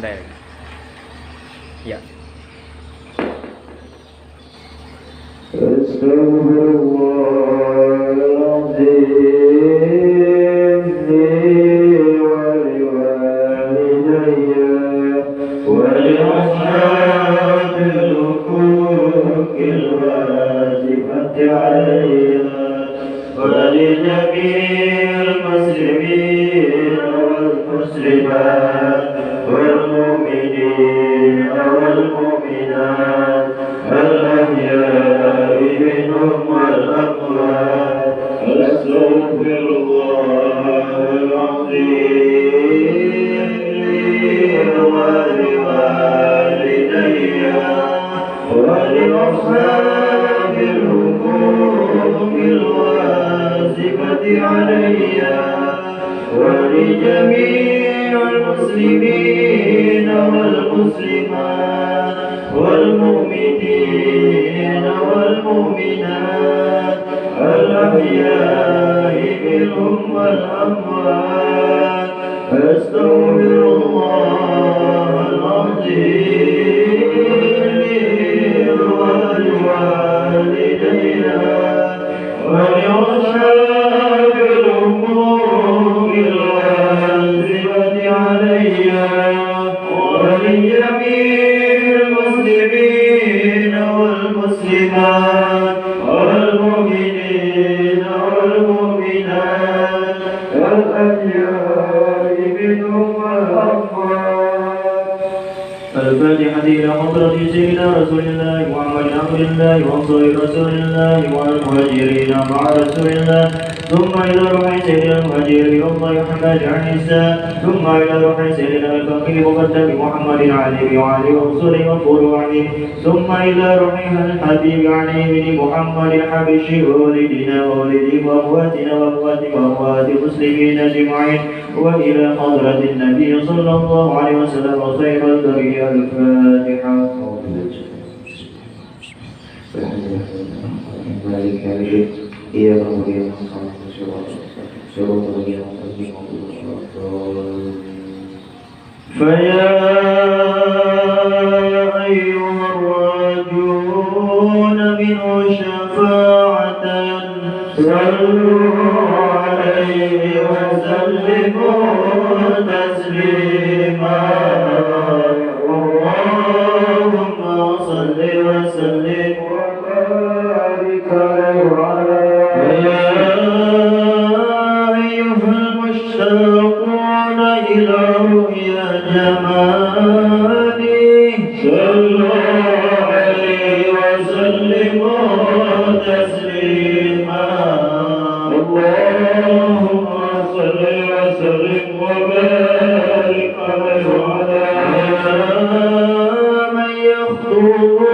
Baik. Ya. ولجميع المسلمين والمسلمات والمؤمنين والمؤمنات الأحياء منهم والأموات أستغفر الله العظيم لي ولوالدي ولأصحاب الحقوق الواجبة علي ولجميع المسلمين والمسلمات والمؤمنين والمؤمنات الأحياء منهم والأموات أستغفر الله العظيم لي ولوالدي ولأصحاب الحقوق الواجبة علي ولجميع المسلمين والمسلمات والمؤمنين والمؤمنات الأحياء منهم والأموات. الفاتحة إلى حضرة سيدنا رسول الله محمد عبد الله وأنصار رسول الله والمهاجرين مع رسول الله ثم إلى روح سيدنا المهاجر الله محمد عن النساء ثم إلى روح سيدنا الفقير مقدم محمد عليه وعليه ورسوله وفروعه ثم إلى روحها الحبيب عليه بن محمد الحبشي ووالدنا ووالديه وأخواتنا وأخواتك وأخوات المسلمين أجمعين وإلى حضرة النبي صلى الله عليه وسلم وخير البرية الفاتحة. مالك يوم الدين إياك نعبد وإياك نستعين صراط الذين فيا أيها الراجون منه شفاعة صلوا عليه وسلموا تسليما اللهم صل وسلم وبارك عليه يا أيها المشتاقون إلى رؤيا جماله صلوا عليه وسلموا تسليما اللهم صل وسلم وبارك عليه وعلى من يخطب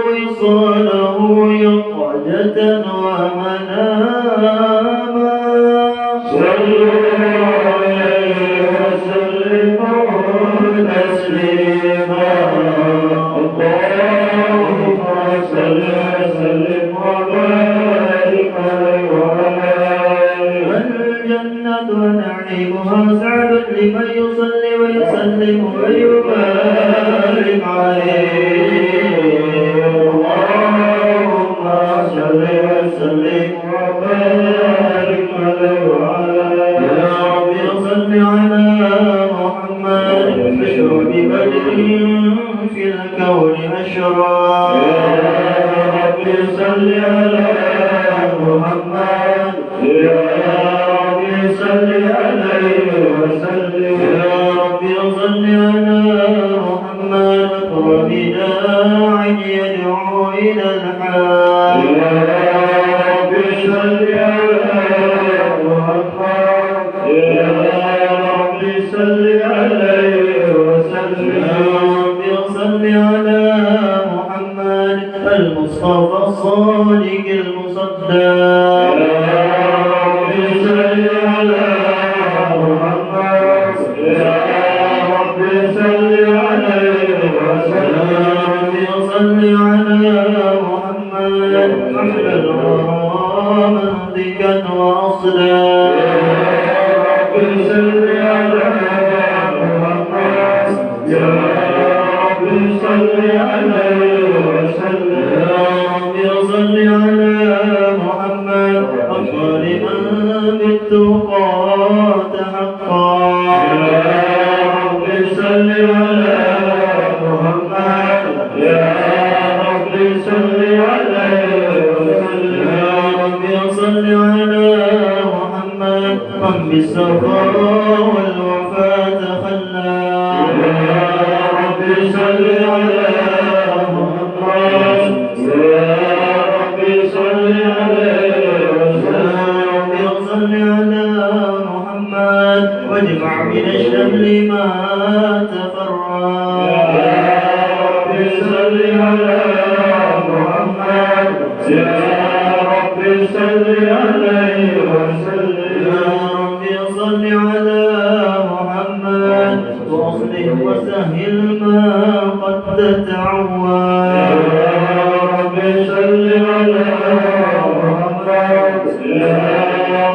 وصاله يقظة ومناما صلوا عليه وسلموا تسليما اللهم صل وسلم وبارك عليه وعلى الجنة ونعيمها سعد لمن يصلي ويسلم ويبارك عليه اللهم صل وسلم وبارك عليه وعلى يا رب صل على محمد بشرب بدر في الكون أشرا يا رب صل على محمد يا رب صل عليه وسلم يا رب صل على محمد وبداع يدعو إلى الحق يا رب صل على محمد يا رب صل عليه وسلم يا رب صل على محمد المصطفى الصادق المصدق يا رب صل على محمد يا رب صل عليه وسلم يا رب صل على محمد أحلى الورى منطقا وأصلا يا رب صل على محمد يا ما تفرق. يا رب صل على محمد يا رب صل عليه وسلم. يا رب صل على محمد وأصلح وسهل ما قد تتعود. يا رب صل على محمد يا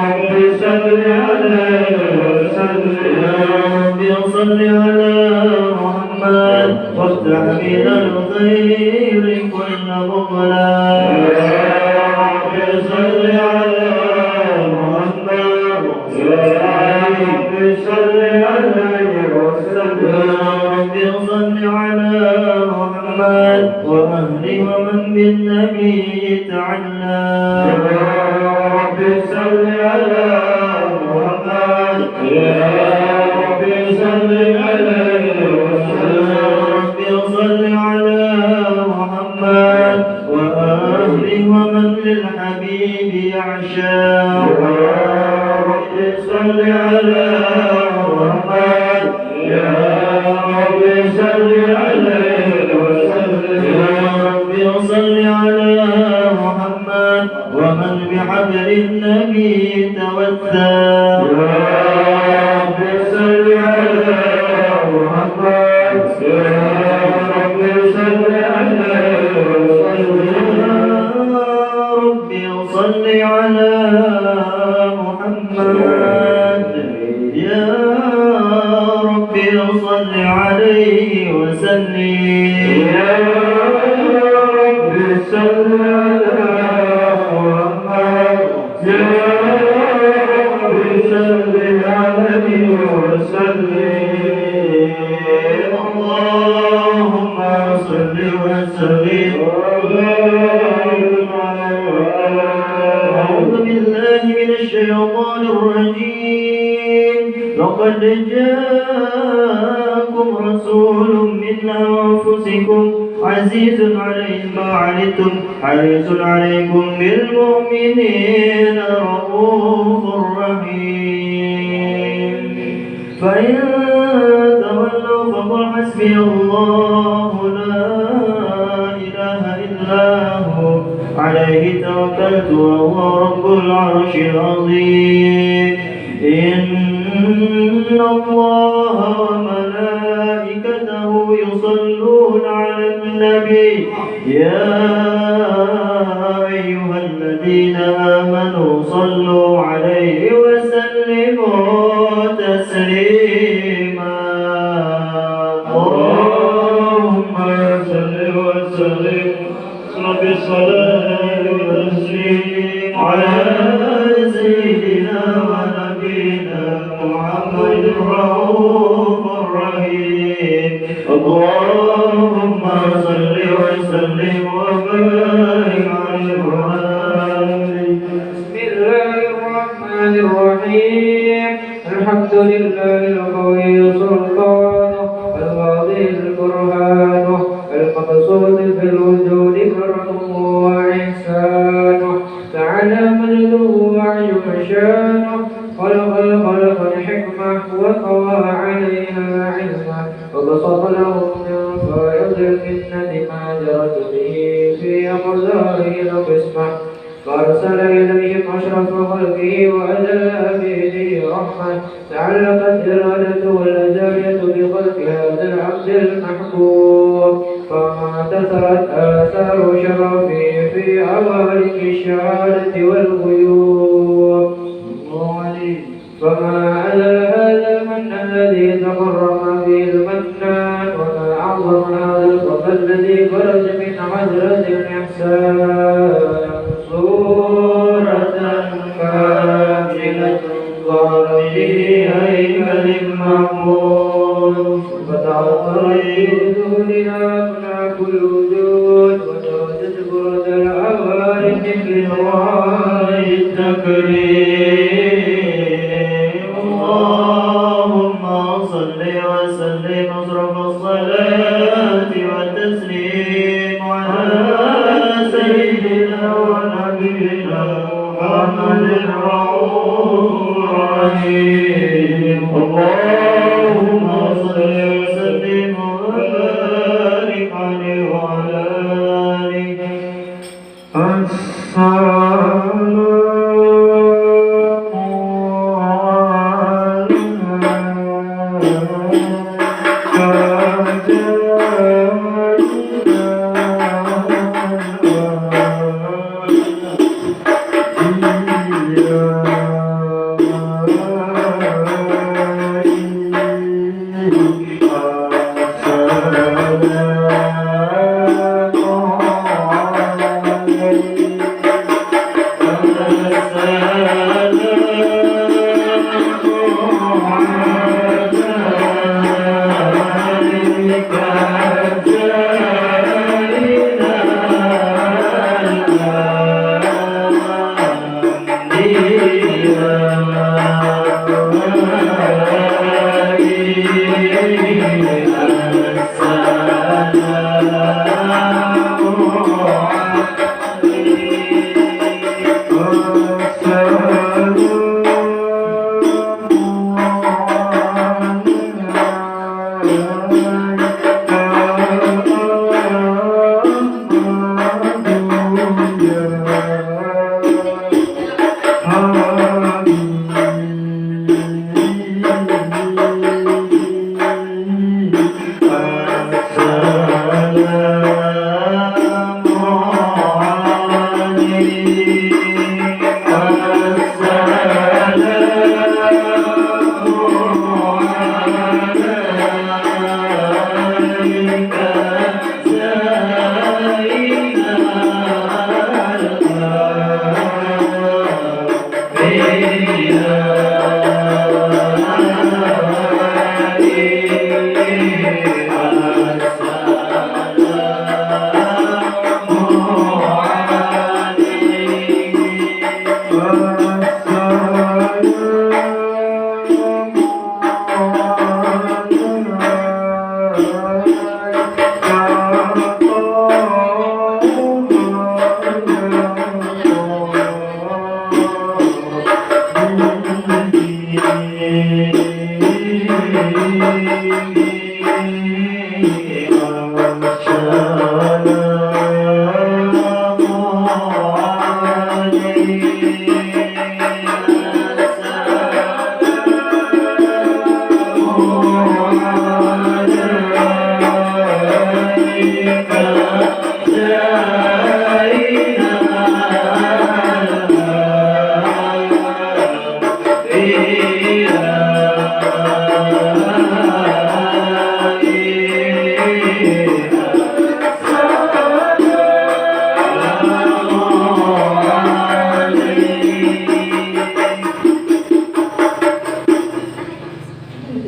رب صل عليه وسلم. يا رب صل على محمد وافتح من الخير كل مغلق. يا رب صل على محمد يا رب صل عليه وسلم. يا رب صل على محمد وأهله ومن بالنبي تعلق. يا رب صل على محمد يا رب صل عليه وسلم. يا رب صل على محمد وآله ومن للحبيب يعشق. يا رب صل على محمد يا رب صل عليه وسلم. يا رب صل على محمد ومن بحبل النبي توثق. يا رب صل على محمد يا رب صل عليه وسلم. يا رب صل على محمد يا رب صل عليه وسلم. يا رب صل على محمد يا رب صل عليه وسلم. اللهم صل وسلم. أعوذ بالله من الشيطان الرجيم. لقد جاءكم رسول من أنفسكم عزيز عليه ما عنتم حريص عليكم بالمؤمنين رؤوف رحيم. فإن تولوا فقل حسبي الله لا إله إلا هو عليه توكلت وهو رب العرش العظيم. إن الله وملائكته يصلون على النبي يا أيها الذين آمنوا صلوا عليه وسلموا تسليما. اللهم صل وسلم بالصلاة والتسليم على سيدنا ونبينا محمد الرؤوف الرحيم. اللهم صل وسلم وبارك عليه. بسم الله الرحمن الرحيم. الحمد لله القوي سلطانه الواضح البرهانه المقصود في الوجود كرمه وإحسانه تعالى مجده وعجب شانه خلق الخلق الحكمة وقوى عليها علمه وبسط له من فائض المنة ما جرت به في مقداره القسمة فأرسل إليهم أشرف خلقه وأجل أبيده رحمة تعلقت إرادته الأزلية بخلق هذا العبد المحبوب فما اندثرت آثار شرفه في عوالم الشهادة والغيوب. فما على هذا المن الذي تقرب به المنان وما أعظم هذا الفضل الذي خرج من حضرة الإحسان. صورة كاملة ظهر به هيكل محمود فتعطرت دونها منع كل وجود وتردد برد العوالم لنوار التكريم. اللهم صل وسلم أشرف الصلاة والتسليم على سيدنا ونبينا محمد الرؤوف الرحيم. اللهم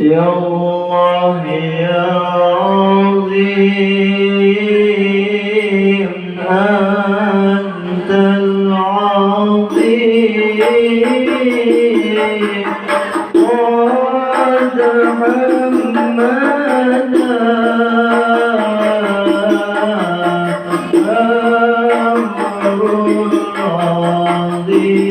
يا الله يا عظيم أنت العظيم قد حمدنا أمر عظيم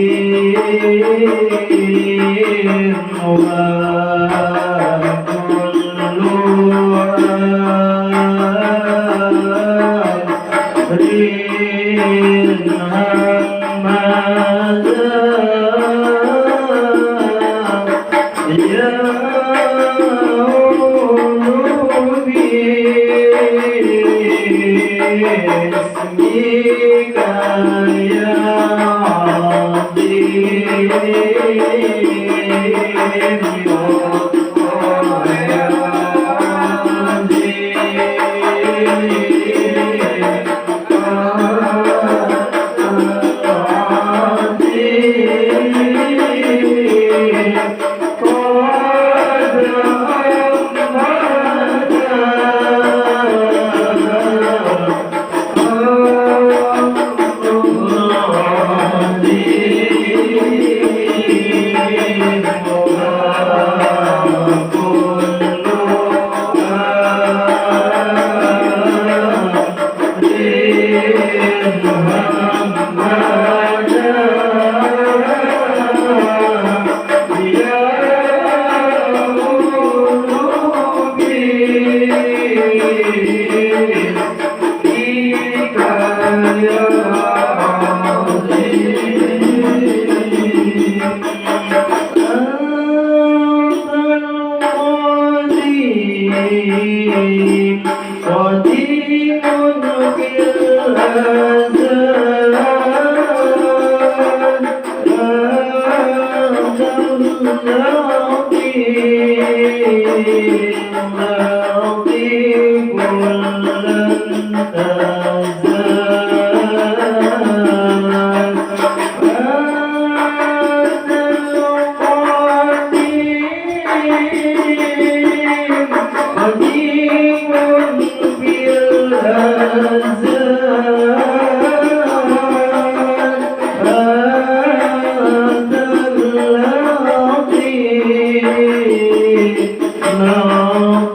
No.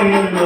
Thank you.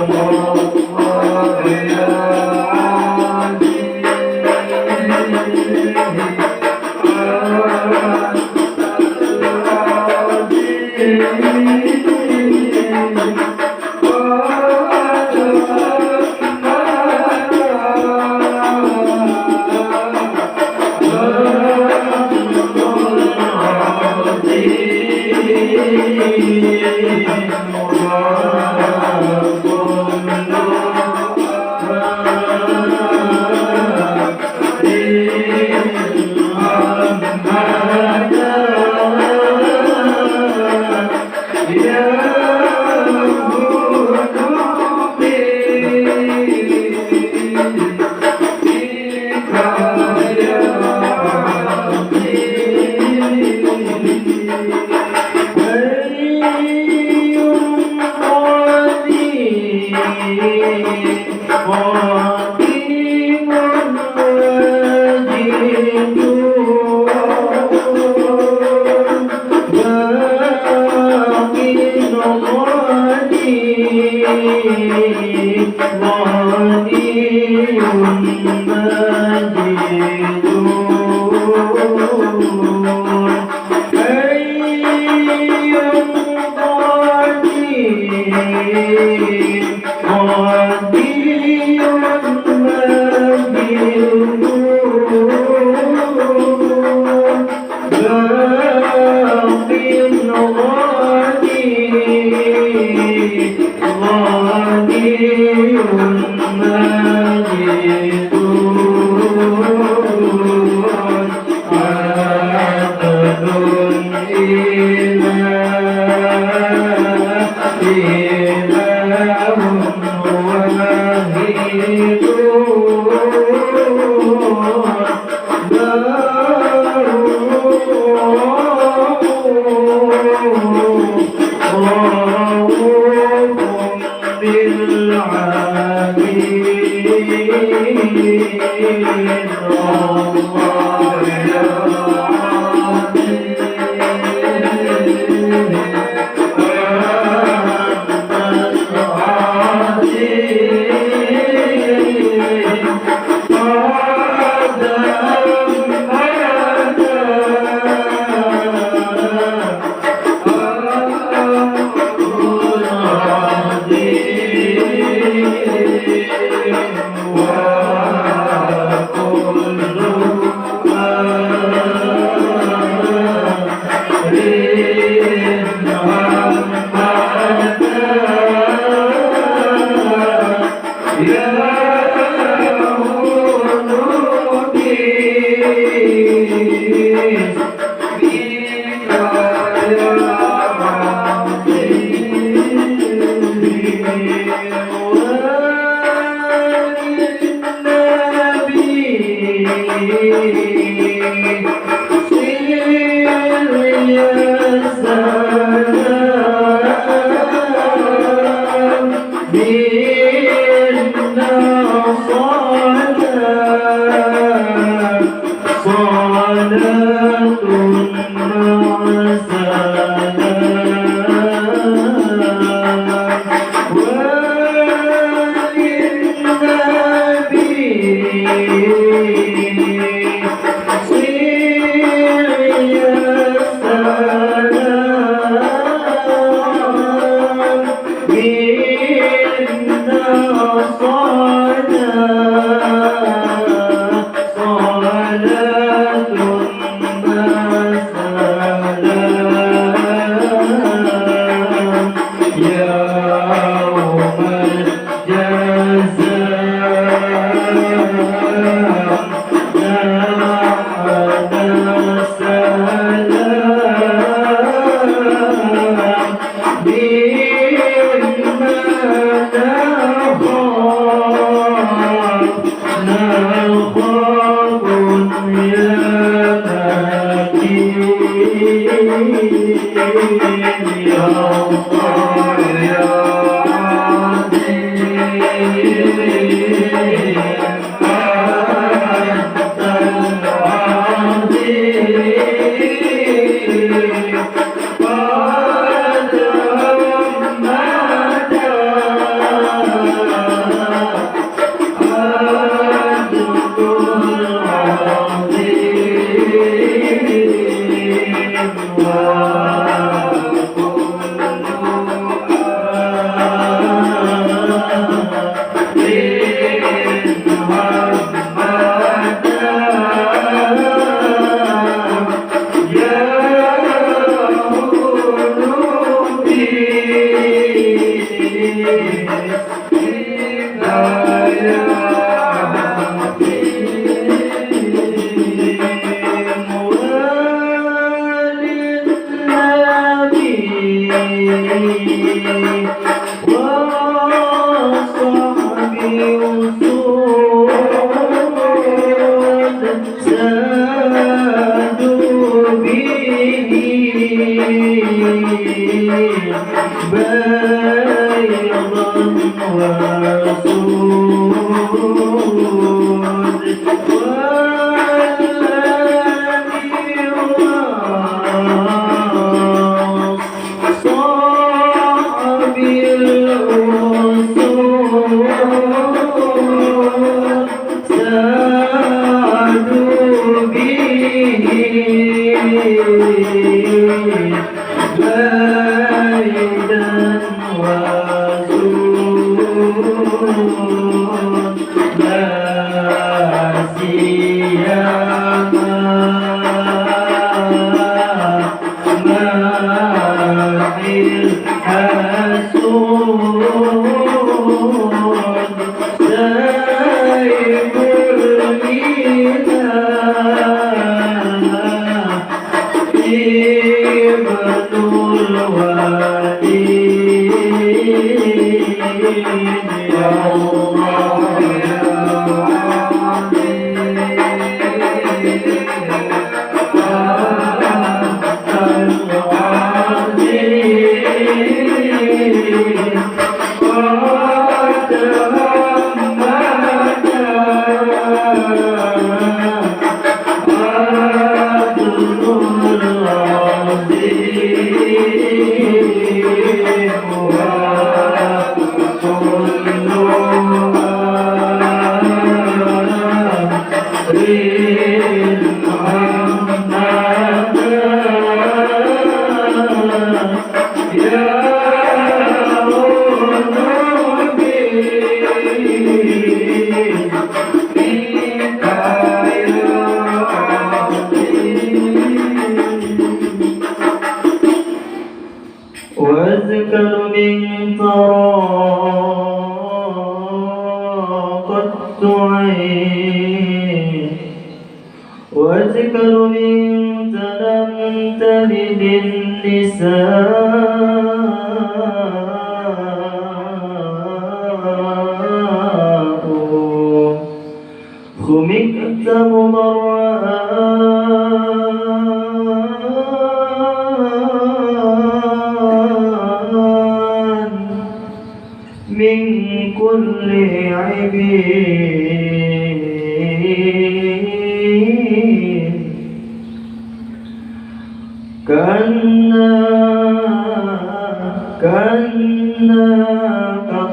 واذكر من طراقت عين واذكر من تلم تلد النساء خمكت مضرعان من كل عبين كأنك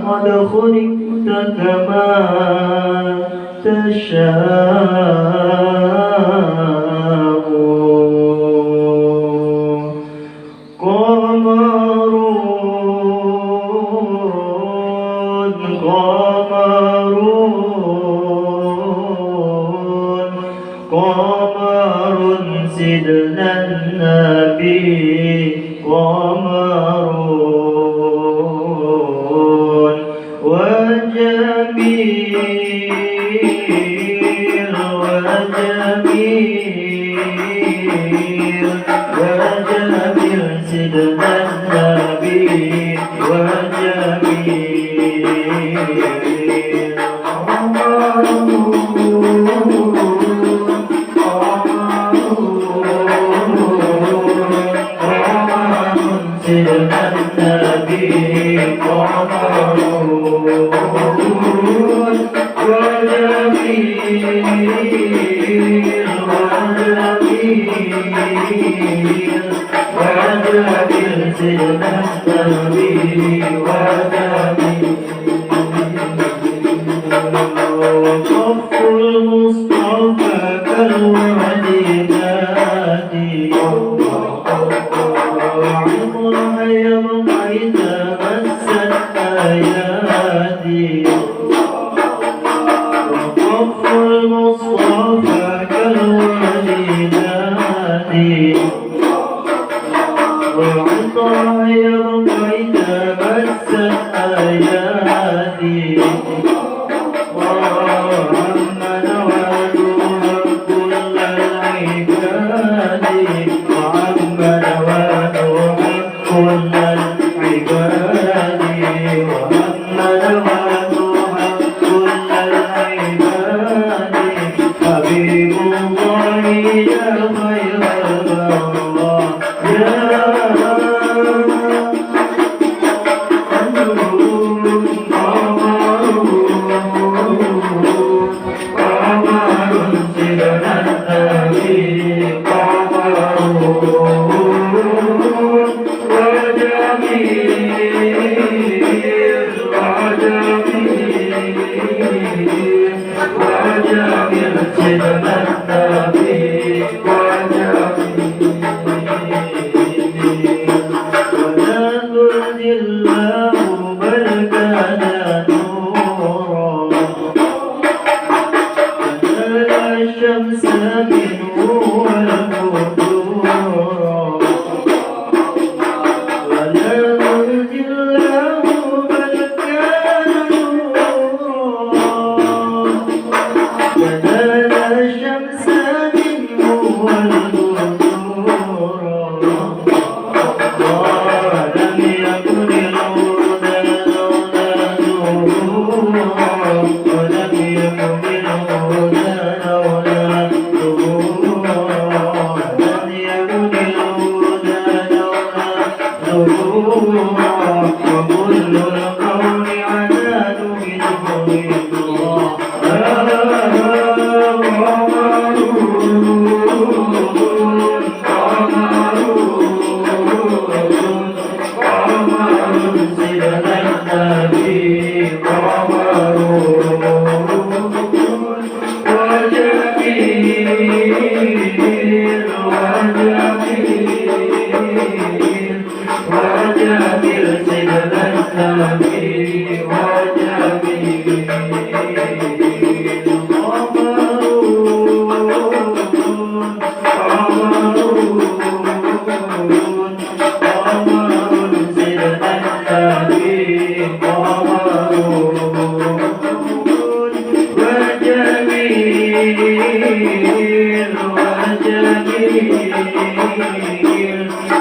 قد خلقت كما تشاء قمر سيدنا النبي قمر وجميل سيدنا النبي وصف المصطفى كالوعد نادي عمرها يبقى إذا مست أيادي وصف المصطفى كالوعد نادي وعطرها يبقى إذا مست أيادي حبيب الله يا خير البرية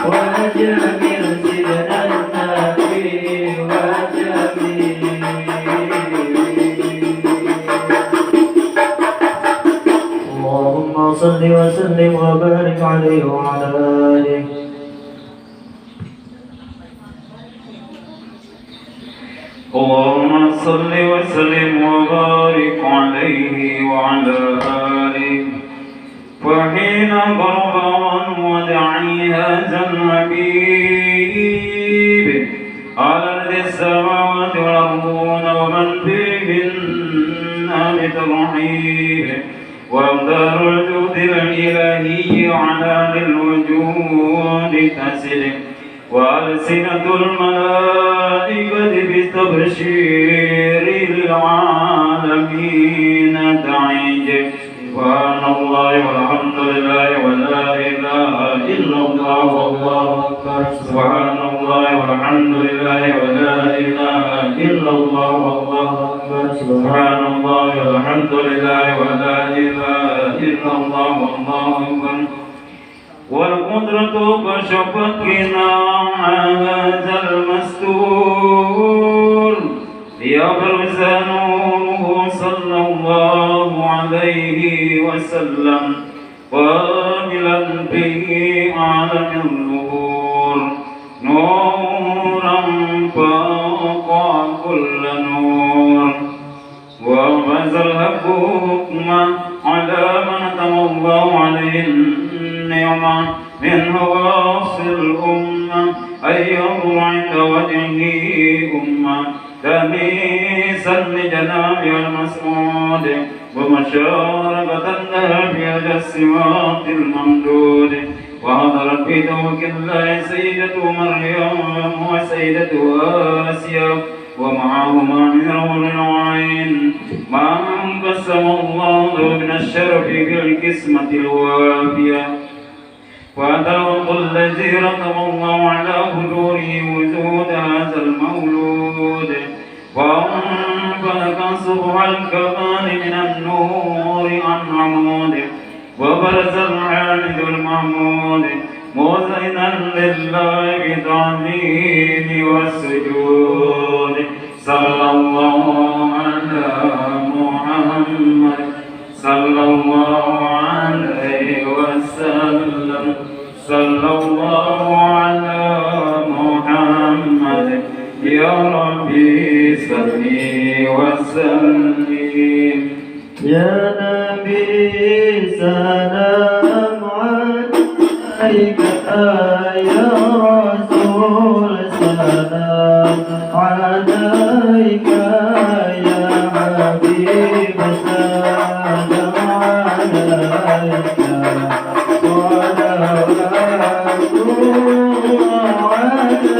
وجميل سيدنا النبي وجميل. اللهم صل وسلم وبارك عليه وعلى آله. اللهم صل وسلم وبارك عليه وعلى آله. وحين ضرب ودعي هذا الحبيب على أرض السماوات والأرضون ومن فيهن بترحيب وأمدار الجود الإلهي على الوجود تسلم وألسنة الملائكة بالتبشير للعالمين تعيج. سبحان الله والحمد لله ولا إله إلا الله والله أكبر. سبحان الله والحمد لله ولا إله إلا الله والله أكبر. سبحان الله والحمد لله ولا إله إلا الله والله أكبر. والقدرة كشفت غنى هذا المستور ليبرز نوره صلى الله عليه وسلم قابلا به عالم الظهور نورا فوق كل نور. وبرز الحق حكما على من تم الله عليه النعمة من خواص الأمة أن ينظر عند وجهه أمة تميسا لجناب المسعود ومشاركة لها في الصراط الممدود. وحضرت في توك الله سيدة مريم وسيدة آسيا ومعهما من نور العين ما قسم الله من الشرف في القسمة الوافية. وأدرك الذي رتب الله على حضوره وجود هذا المولود وانفلق صبح الكمال من النور عن عمود وبرز العالد المحمود مزينا لله بالتعظيم والسجود. صلى الله على محمد صلى الله عليه وسلم. صلى الله على محمد يا ربي صل وسلم. يا نبي سلام عليك يا رسول سلام عليك يا حبيب سلام عليك صلوات الله عليك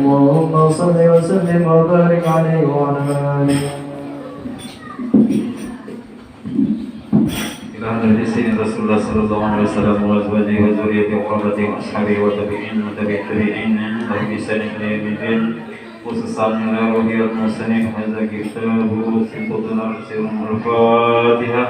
اللهم صل وسلم وبارك عليه وعلى آله. إلى حضرة سيدنا رسول الله صلى الله عليه وسلم وأزواجه وذريته وقربته وأصحابه وتابعين وتابعين لهم بإحسان إلى يوم الدين. خصوصا من روحي المصنف هذا كتابه سنة الأرض الفاتحة.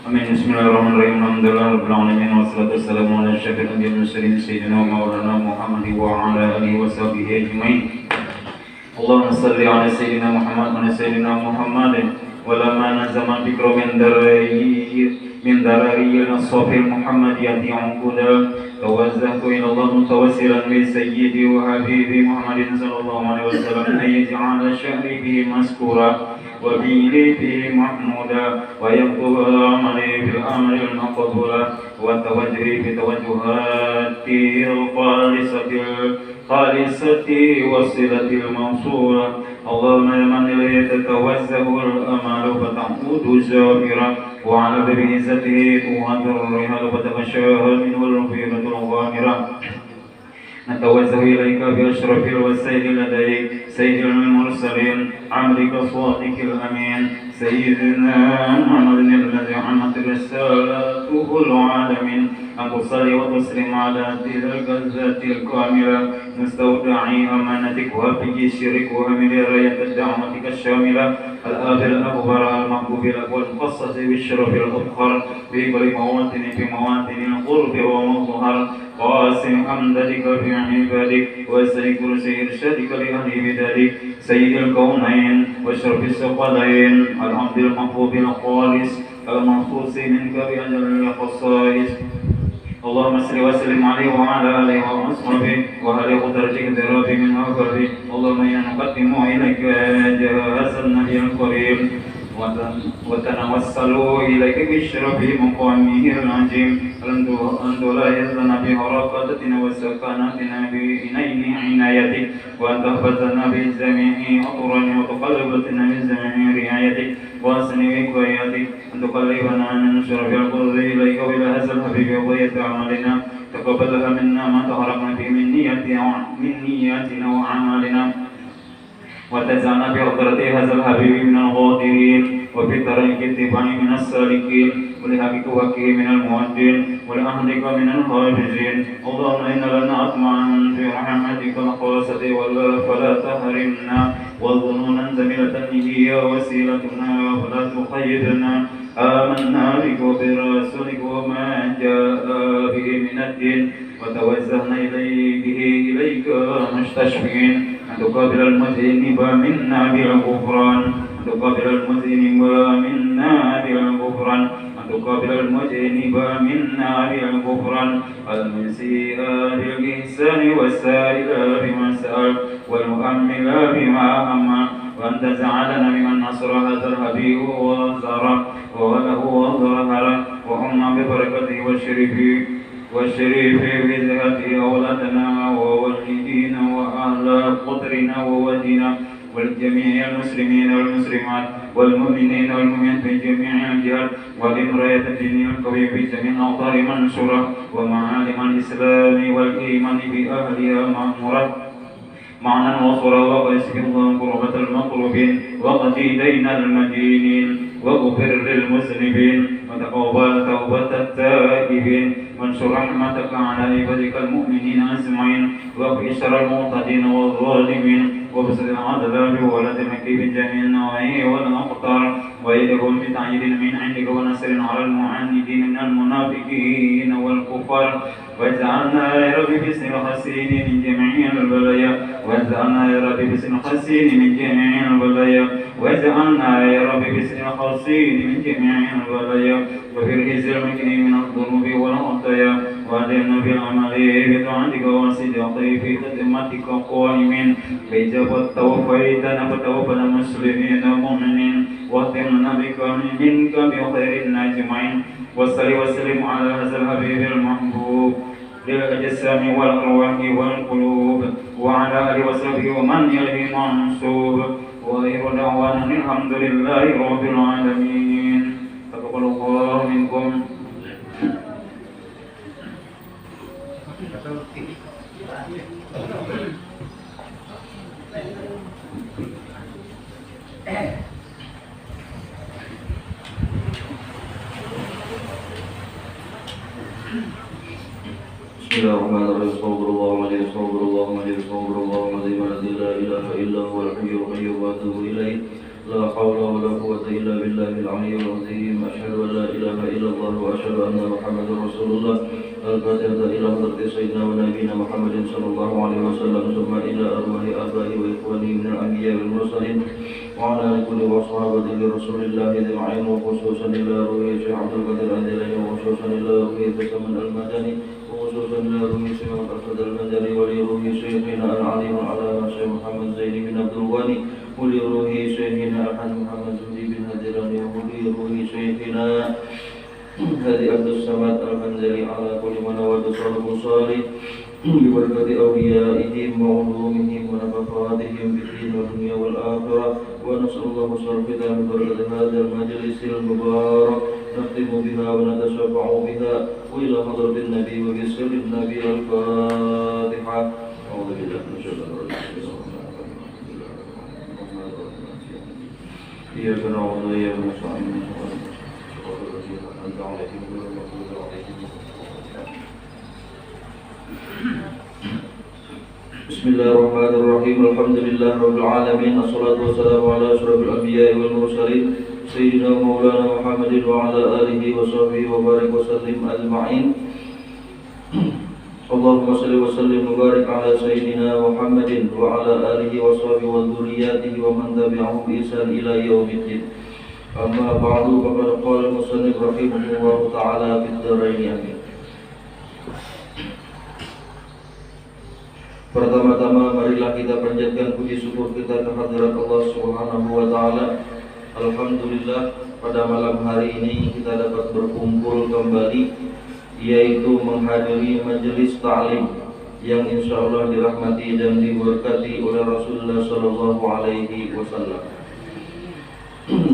Amin. Bismillahirrahmanirrahim. Alhamdulillah rabbil alamin wassalatu wassalamu ala asyrafil anbiya'i wal mursalin sayyidina wa maulana Muhammadin wa ala alihi wa sahbihi ajmain. Allahumma shalli ala sayyidina Muhammad wa ala sayyidina Muhammadin wa lama nazama fikra min darari al-safil Muhammadiyati anquda tawazzahtu ila Allah mutawassilan bi sayyidi wa habibi Muhammadin sallallahu alaihi wasallam an yaj'ala syahri bihi maskura wa bi ilayhi mahmuda wa yaqulu amali bil amri al-maqbula wa tawajjuhi bi tawajjuhati khalisati wasilatil mawsula. Allahumma ya man ilayhi tatawazzahu al-amalu fata'udu zabira wa ala bi izzatihi tuhadur rihal wa tabashshahal min wal-fiyatul ghamira. نتوجه إليك بأشرف الوسائل لديك سيد المرسلين عمرك صادق الأمين سيدنا محمد الذي عنت رسالته العالمين أن تصلي وتسلم على تلك الغزة الكاملة مستودعي أمانتك وهبك الشرك وهمل راية دعوتك الشاملة الآب الأكبر المحبوب لك والمخصص بالشرف الأبخر في كل مواطن القرب ومظهر قاسم أمددك في عبادك وسيد كرسي إرشادك لأهل بدادك سيد الكونين واشرف الثقلين الحمد المحبوب الخالص المخصوص منك بأجل الخصائص. اللهم صل وسلم عليه وعلى آله وأصحابه وهل قدرتك ذراب من أكبر. اللهم إنا نقدم إليك جهاز النبي الكريم وتنوصل إليك بشرف مقامه العظيم أن لا يزن بحركاتنا وسكناتنا بإنين عنايتك وأن تحفظنا بجميع أطرنا وتقلبتنا بجميع رعايتك وأسن وقايتك أن تقلبنا عن شرف القرب إليك وإلى هذا الحبيب وضية أعمالنا تقبلها منا ما تحرقنا فيه من نياتنا وأعمالنا وتجعلنا بحضرة هذا الحبيب من الغادرين وفي طريق اتباع من السالكين ولحقك وكيه من المؤدين ولأهلك من الخارجين اللهم إن لنا أطمعا في رحمتك الخاصة فلا تحرمنا وظنونا زميلة هي وسيلتنا فلا تقيدنا آمنا بك وبرسولك وما جاء به من الدين وتوجهنا إليك مستشفين أن تقابل المذنب منا بالغفران أن تقابل المذنب منا بالغفران أن تقابل المذنب منا بالغفران المسيء بالإحسان والسائل بما سأل والمؤمل بما أمل وأن تجعلنا ممن نصر هذا الحبيب وزاره وله وظهر وهم ببركته والشريف بزكاة أولادنا ووالدينا وأهل قدرنا وودينا ولجميع المسلمين والمسلمات والمؤمنين والمؤمنات في جميع الجهات ولمراية الدين القوي في جميع الأوطان منشورة ومعالم الإسلام والإيمان بأهلها مأمورة معنا وصرا وقسك الله قربة المقربين وقضي دين المدينين واغفر للمذنبين وتقبل توبة التائبين وانشر رحمتك على عبادك المؤمنين أجمعين واقف شر المعتدين والظالمين وبسط العذاب ولا تمكي بجميع النواحي والأقطار ويدهم بتعيد من عندك ونصر على المعاندين من المنافقين والكفار واجعلنا يا رب باسم الحسين من جميع البلايا واجعلنا يا رب باسم الحسين من جميع البلايا واجعلنا يا رب باسم الحسين من جميع البلايا وفي الحزب المكني من الذنوب والخطايا وأدمنا بالعمل بطاعتك وصدقك في خدمتك قائمين بإجابة توفيتنا فتوفنا مسلمين مؤمنين واختمنا بك منك بخير الناجمين وصل وسلم على هذا الحبيب المحبوب للأجسام والأرواح والقلوب وعلى آله وصحبه ومن إليه منسوب وآخر دعوانا الحمد لله رب العالمين تقبل الله منكم. Bismillahirrahmanirrahim. Astagfirullahaladzim, alladzi la ilaha illa huwal hayyul qayyum wa atubu ilaih. La haula wa la quwwata illa billahil aliyyil azim. Asyhadu an la ilaha illallah wa asyhadu anna Muhammadar Rasulullah. Al-Fatihah ila hadrati sayyidina wa nabiyina Muhammadin sallallahu alaihi wasallam. Summa ila arwahi aba'i wa ikhwani minal anbiya wal mursalin wa ala kulli wa sahabati Rasulillah ajma'in wa khususan ila ruhi Syekh Abdul Qadir Al-Jilani wa khususan ila ruhi Tasaman Al-Madani وخصوصا لروي سماع الأسد المدني ولروي شيخنا العليم على شيخ محمد زين بن عبد الغني ولروي شيخنا الحاج محمد زهدي بن هدراني ولروي شيخنا هادي عبد الصمد الحنزلي على كل من ود صالح صالح ببركة أوليائهم وعلومهم ونفقاتهم في الدين والدنيا والآخرة ونسأل الله صرفنا ببركة هذا المجلس المبارك نختم بها ونتشفع بها وإلى حضرة النبي وبسر النبي الفاتحة. أعوذ بالله من الشيطان الرجيم. إياك نعبد وإياك نستعين. بسم الله الرحمن الرحيم. الحمد لله رب العالمين. الصلاة والسلام على أشرف الأنبياء والمرسلين سيدنا مولانا محمد وعلى آله وصحبه وبارك وسلم أجمعين. اللهم صل وسلم وبارك على سيدنا محمد وعلى آله وصحبه وذرياته ومن تبعهم بإحسان إلى يوم الدين. أما بعد فقد قال المصنف رحمه الله تعالى في الدارين آمين. Pertama-tama marilah kita panjatkan puji syukur kita kehadirat Allah Subhanahu wa taala Alhamdulillah pada malam hari ini kita dapat berkumpul kembali, yaitu menghadiri majelis ta'lim yang insya Allah dirahmati dan diberkati oleh Rasulullah Sallallahu Alaihi Wasallam.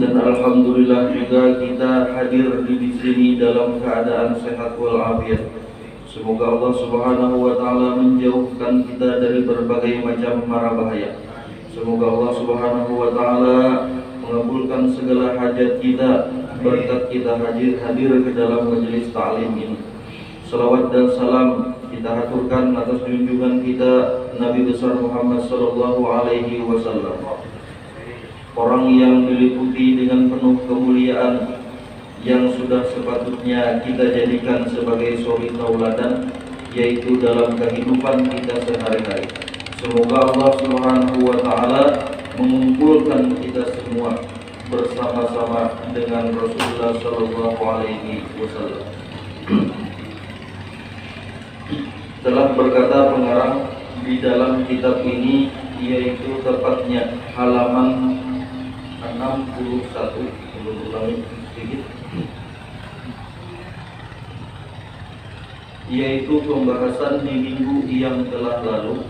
Dan alhamdulillah juga kita hadir di sini dalam keadaan sehat walafiat. Semoga Allah Subhanahu wa taala menjauhkan kita dari berbagai macam mara bahaya. Semoga Allah Subhanahu wa taala mengabulkan segala hajat kita berkat kita hadir ke dalam majelis ta'lim ini. Salawat dan salam kita haturkan atas junjungan kita Nabi besar Muhammad sallallahu alaihi wasallam. Orang yang diliputi dengan penuh kemuliaan, yang sudah sepatutnya kita jadikan sebagai suri tauladan, yaitu dalam kehidupan kita sehari-hari. Semoga Allah Subhanahu wa taala mengumpulkan kita semua bersama-sama dengan Rasulullah sallallahu alaihi wasallam. Telah berkata pengarang di dalam kitab ini, yaitu tepatnya halaman 61, ulangi sedikit, yaitu pembahasan di minggu yang telah lalu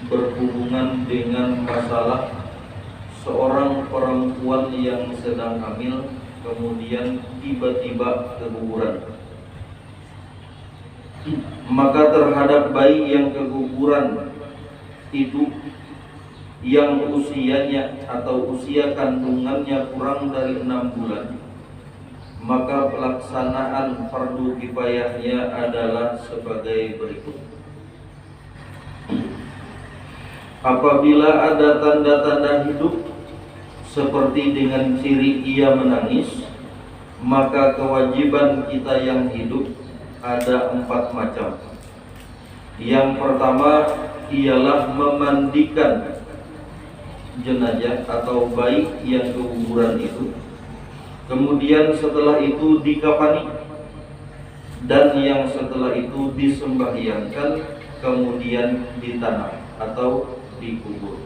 berhubungan dengan masalah seorang perempuan yang sedang hamil kemudian tiba-tiba keguguran. Maka terhadap bayi yang keguguran itu, yang usianya atau usia kandungannya kurang dari 6 bulan, maka pelaksanaan fardu kifayahnya adalah sebagai berikut. Apabila ada tanda-tanda hidup seperti dengan ciri ia menangis, maka kewajiban kita yang hidup ada 4 macam. Yang pertama ialah memandikan jenazah atau bayi yang keguguran itu. Kemudian setelah itu dikafani, dan yang setelah itu disembahyangkan, kemudian ditanam atau dikubur.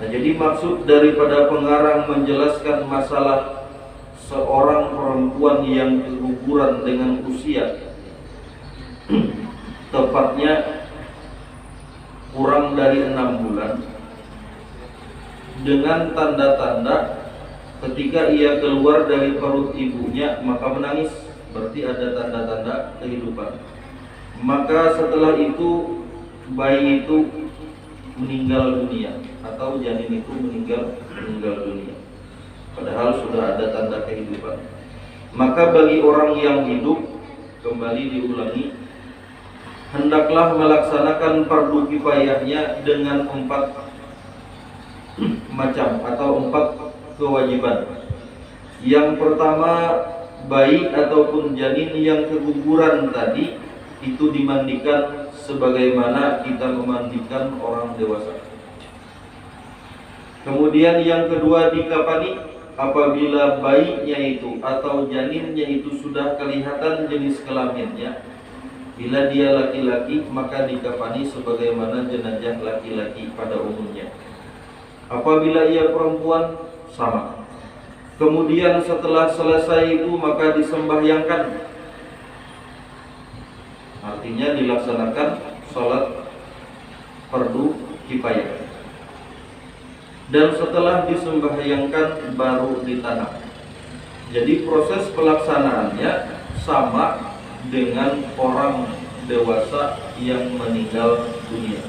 Nah, jadi maksud daripada pengarang menjelaskan masalah seorang perempuan yang keguguran dengan usia tepatnya kurang dari 6 bulan, dengan tanda-tanda ketika ia keluar dari perut ibunya maka menangis, berarti ada tanda-tanda kehidupan. Maka setelah itu bayi itu meninggal dunia atau janin itu meninggal dunia, padahal sudah ada tanda kehidupan. Maka bagi orang yang hidup, kembali diulangi, hendaklah melaksanakan fardu kifayahnya dengan 4 macam atau 4 kewajiban. Yang pertama, bayi ataupun janin yang keguguran tadi itu dimandikan sebagaimana kita memandikan orang dewasa. Kemudian yang kedua, dikafani apabila bayinya itu atau janinnya itu sudah kelihatan jenis kelaminnya. Bila dia laki-laki maka dikafani sebagaimana jenazah laki-laki pada umumnya. Apabila ia perempuan, sama. Kemudian setelah selesai itu maka disembahyangkan, artinya dilaksanakan sholat fardu kifayah. Dan setelah disembahyangkan baru ditanam. Jadi proses pelaksanaannya sama dengan orang dewasa yang meninggal dunia.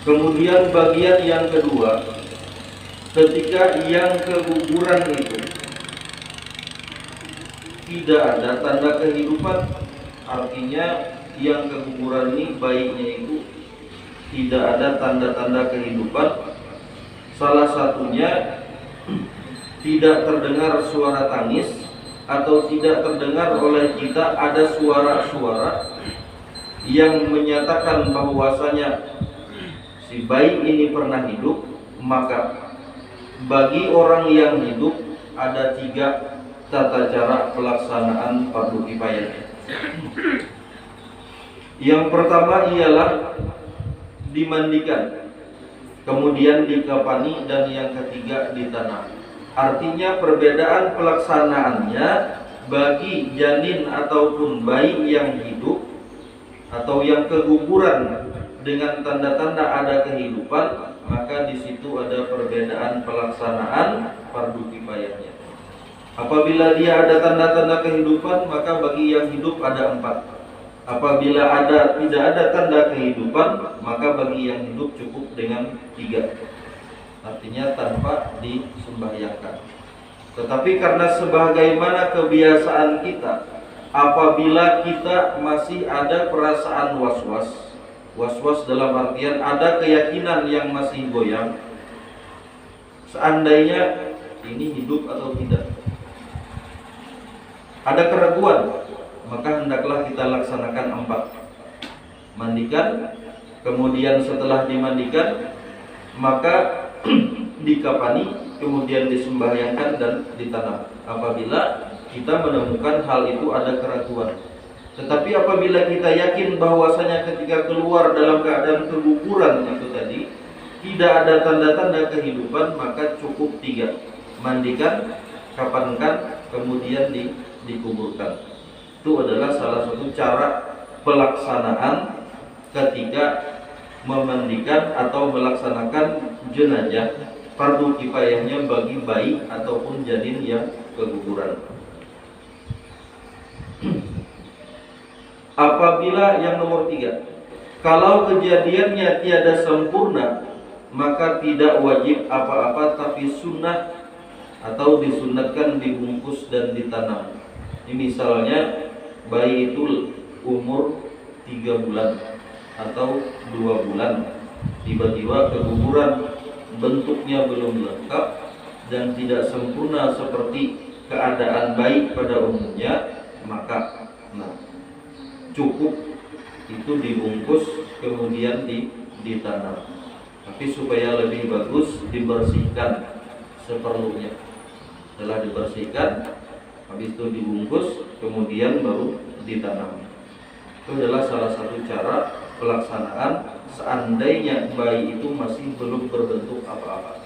Kemudian bagian yang kedua, ketika yang keguguran itu tidak ada tanda kehidupan, artinya yang keguguran ini bayinya itu tidak ada tanda-tanda kehidupan. Salah satunya tidak terdengar suara tangis, atau tidak terdengar oleh kita ada suara-suara yang menyatakan bahwasanya si bayi ini pernah hidup, maka bagi orang yang hidup ada 3 tata cara pelaksanaan fardu kifayah. Yang pertama ialah dimandikan. kemudian dikafani, dan yang ketiga ditanam. Artinya perbedaan pelaksanaannya bagi janin ataupun bayi yang hidup atau yang keguguran dengan tanda-tanda ada kehidupan, maka di situ ada perbedaan pelaksanaan fardu kifayahnya. Apabila dia ada tanda-tanda kehidupan, maka bagi yang hidup ada 4. Apabila tidak ada tanda kehidupan, maka bagi yang hidup cukup dengan 3. Artinya tanpa disembahyangkan. Tetapi karena sebagaimana kebiasaan kita, apabila kita masih ada perasaan was-was dalam artian ada keyakinan yang masih goyang, seandainya ini hidup atau tidak, ada keraguan, maka hendaklah kita laksanakan 4. Mandikan, kemudian setelah dimandikan maka dikafani, kemudian disembahyangkan dan ditanam. Apabila kita menemukan hal itu ada keraguan. Tetapi apabila kita yakin bahwasanya ketika keluar dalam keadaan keguguran itu tadi tidak ada tanda-tanda kehidupan, maka cukup 3. Mandikan, kafankan, kemudian dikuburkan. Itu adalah salah satu cara pelaksanaan ketika memandikan atau melaksanakan jenazah fardu kifayahnya bagi bayi ataupun janin yang keguguran. Apabila yang nomor 3, kalau kejadiannya tiada sempurna, maka tidak wajib apa-apa, tapi sunnah atau disunatkan dibungkus dan ditanam. Ini misalnya bayi itu umur 3 bulan atau 2 bulan, tiba-tiba keguguran, bentuknya belum lengkap dan tidak sempurna seperti keadaan bayi pada umumnya, maka cukup itu dibungkus kemudian ditanam. Tapi supaya lebih bagus dibersihkan seperlunya. Setelah dibersihkan, habis itu dibungkus kemudian baru ditanam. Itu adalah salah satu cara pelaksanaan seandainya bayi itu masih belum berbentuk apa-apa.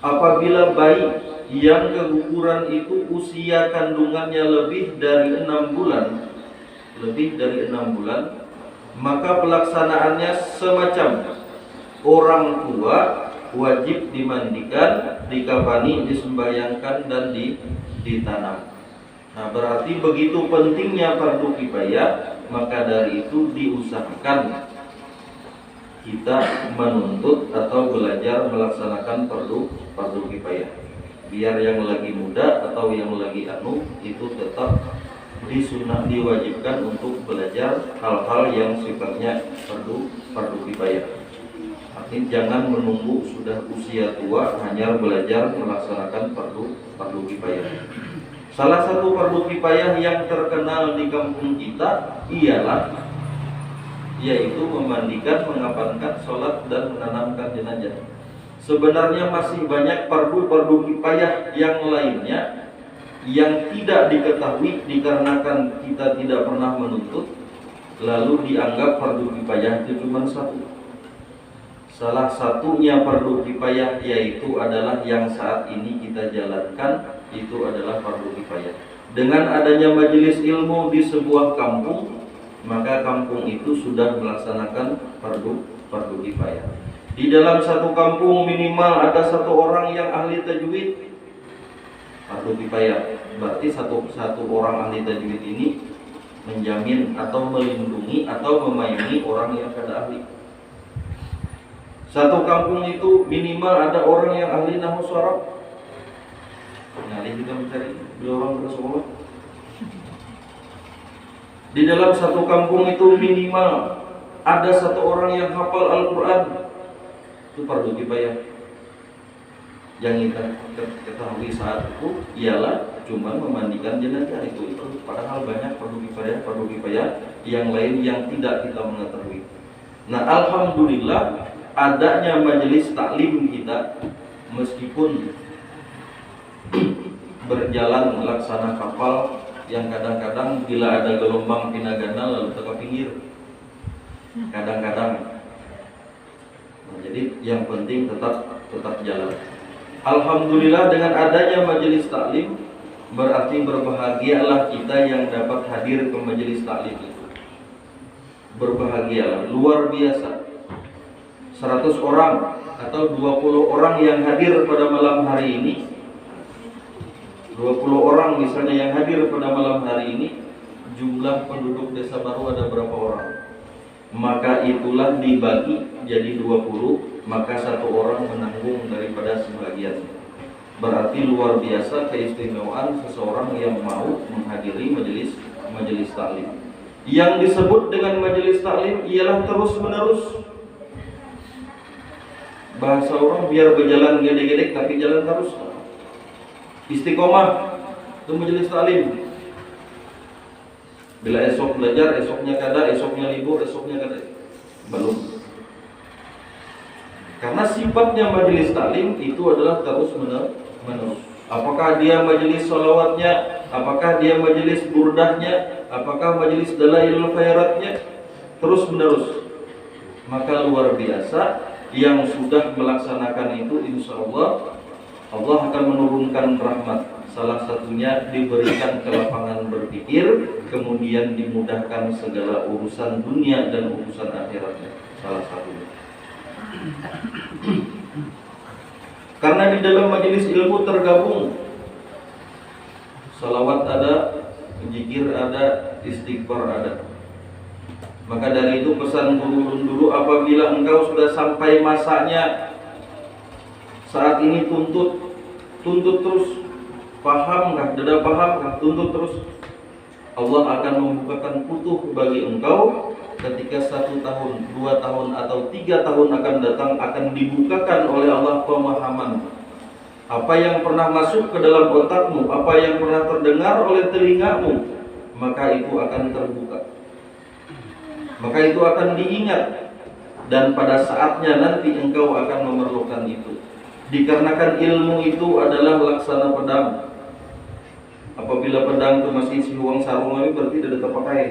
Apabila bayi yang keguguran itu usia kandungannya lebih dari 6 bulan, maka pelaksanaannya semacam orang tua, wajib dimandikan, dikafani, disembahyangkan dan ditanam. Nah, berarti begitu pentingnya fardu kifayah, maka dari itu diusahakan kita menuntut atau belajar melaksanakan fardu kifayah. Biar yang lagi muda atau yang lagi itu tetap diwajibkan untuk belajar hal-hal yang sifatnya fardu kifayah. Artinya jangan menunggu sudah usia tua hanya belajar melaksanakan fardu kifayah. Salah satu fardu kifayah yang terkenal di kampung kita yaitu memandikan, mengapankan, sholat dan menanamkan jenazah. Sebenarnya masih banyak fardu kifayah yang lainnya yang tidak diketahui dikarenakan kita tidak pernah menuntut, lalu dianggap fardu kifayah itu cuma 1. Salah satunya fardu kifayah yaitu adalah yang saat ini kita jalankan, itu adalah fardu kifayah. Dengan adanya majelis ilmu di sebuah kampung, maka kampung itu sudah melaksanakan fardu kifayah. Di dalam satu kampung minimal ada 1 orang yang ahli tajwid, fardu kifayah. Berarti satu orang ahli tajwid ini menjamin atau melindungi atau memayungi orang yang kada ahli. Satu kampung itu minimal ada orang yang ahli nahwu sharaf. Nyali kita mencari orang bersekolah. Di dalam satu kampung itu minimal ada 1 orang yang hafal Al-Quran. Itu fardu kifayah. Yang kita ketahui saat itu ialah cuma memandikan jenazah itu. Padahal banyak fardu kifayah yang lain yang tidak kita mengetahui. Nah, alhamdulillah adanya majelis taklim kita, meskipun berjalan melaksanakan kapal yang kadang-kadang bila ada gelombang pinagana lalu ke pinggir. Kadang-kadang Jadi yang penting tetap jalan. Alhamdulillah dengan adanya majelis taklim, berarti berbahagialah kita yang dapat hadir ke majelis taklim itu. Berbahagialah, luar biasa. 100 orang atau 20 orang yang hadir pada malam hari ini, 20 orang misalnya yang hadir pada malam hari ini, jumlah penduduk Desa Baru ada berapa orang? Maka itulah dibagi jadi 20, maka 1 orang menanggung daripada sebagian. Berarti luar biasa keistimewaan seseorang yang mau menghadiri majelis taklim. Yang disebut dengan majelis taklim ialah terus menerus. Bahasa orang biar berjalan gedek-gedek tapi jalan terus. Istiqomah itu majelis taklim. Bila esok belajar, esoknya kada, esoknya libur, esoknya kada. Belum. Karena sifatnya majelis taklim itu adalah terus menerus. Apakah dia majelis salawatnya, apakah dia majelis burdahnya, apakah majelis dalailul khairatnya, terus menerus. Maka luar biasa yang sudah melaksanakan itu, insya Allah Allah akan menurunkan rahmat. Salah satunya diberikan kelapangan berpikir, kemudian dimudahkan segala urusan dunia dan urusan akhiratnya. Salah satunya. Karena di dalam majelis ilmu tergabung salawat ada, zikir ada, istighfar ada. Maka dari itu pesan guru dulu, apabila engkau sudah sampai masanya saat ini tuntut terus, paham kah, dada paham kah, tuntut terus. Allah akan membukakan futuh bagi engkau ketika 1 tahun, 2 tahun atau 3 tahun akan datang, akan dibukakan oleh Allah pemahaman. Apa yang pernah masuk ke dalam otakmu, apa yang pernah terdengar oleh telingamu, maka itu akan terbuka. Maka itu akan diingat, dan pada saatnya nanti engkau akan memerlukan itu. Dikarenakan ilmu itu adalah laksana pedang. Apabila pedang itu masih isi uang sarung lagi, berarti tidak terpakai.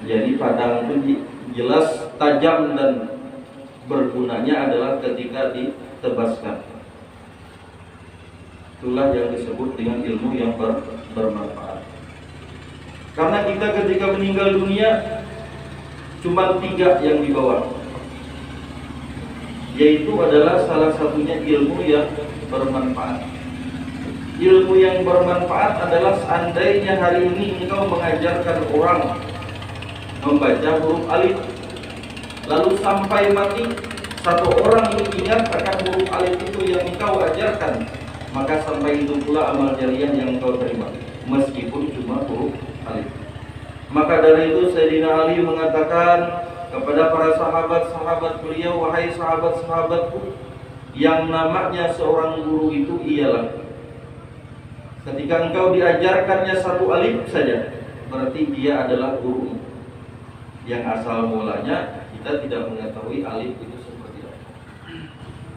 Jadi pedang itu jelas tajam dan bergunanya adalah ketika ditebaskan. Itulah yang disebut dengan ilmu yang bermanfaat. Karena kita ketika meninggal dunia cuma 3 yang dibawa, yaitu adalah salah satunya ilmu yang bermanfaat. Ilmu yang bermanfaat adalah seandainya hari ini engkau mengajarkan orang membaca huruf alif, lalu sampai mati 1 orang ini ingat akan huruf alif itu yang engkau ajarkan, maka sampai itu pula amal jariah yang engkau terima, meskipun cuma huruf alif. Maka dari itu Sayyidina Ali mengatakan kepada para sahabat-sahabat beliau, wahai sahabat-sahabatku, yang namanya seorang guru itu ialah ketika engkau diajarkannya 1 alif saja, berarti dia adalah guru. Yang asal mulanya kita tidak mengetahui alif itu seperti apa.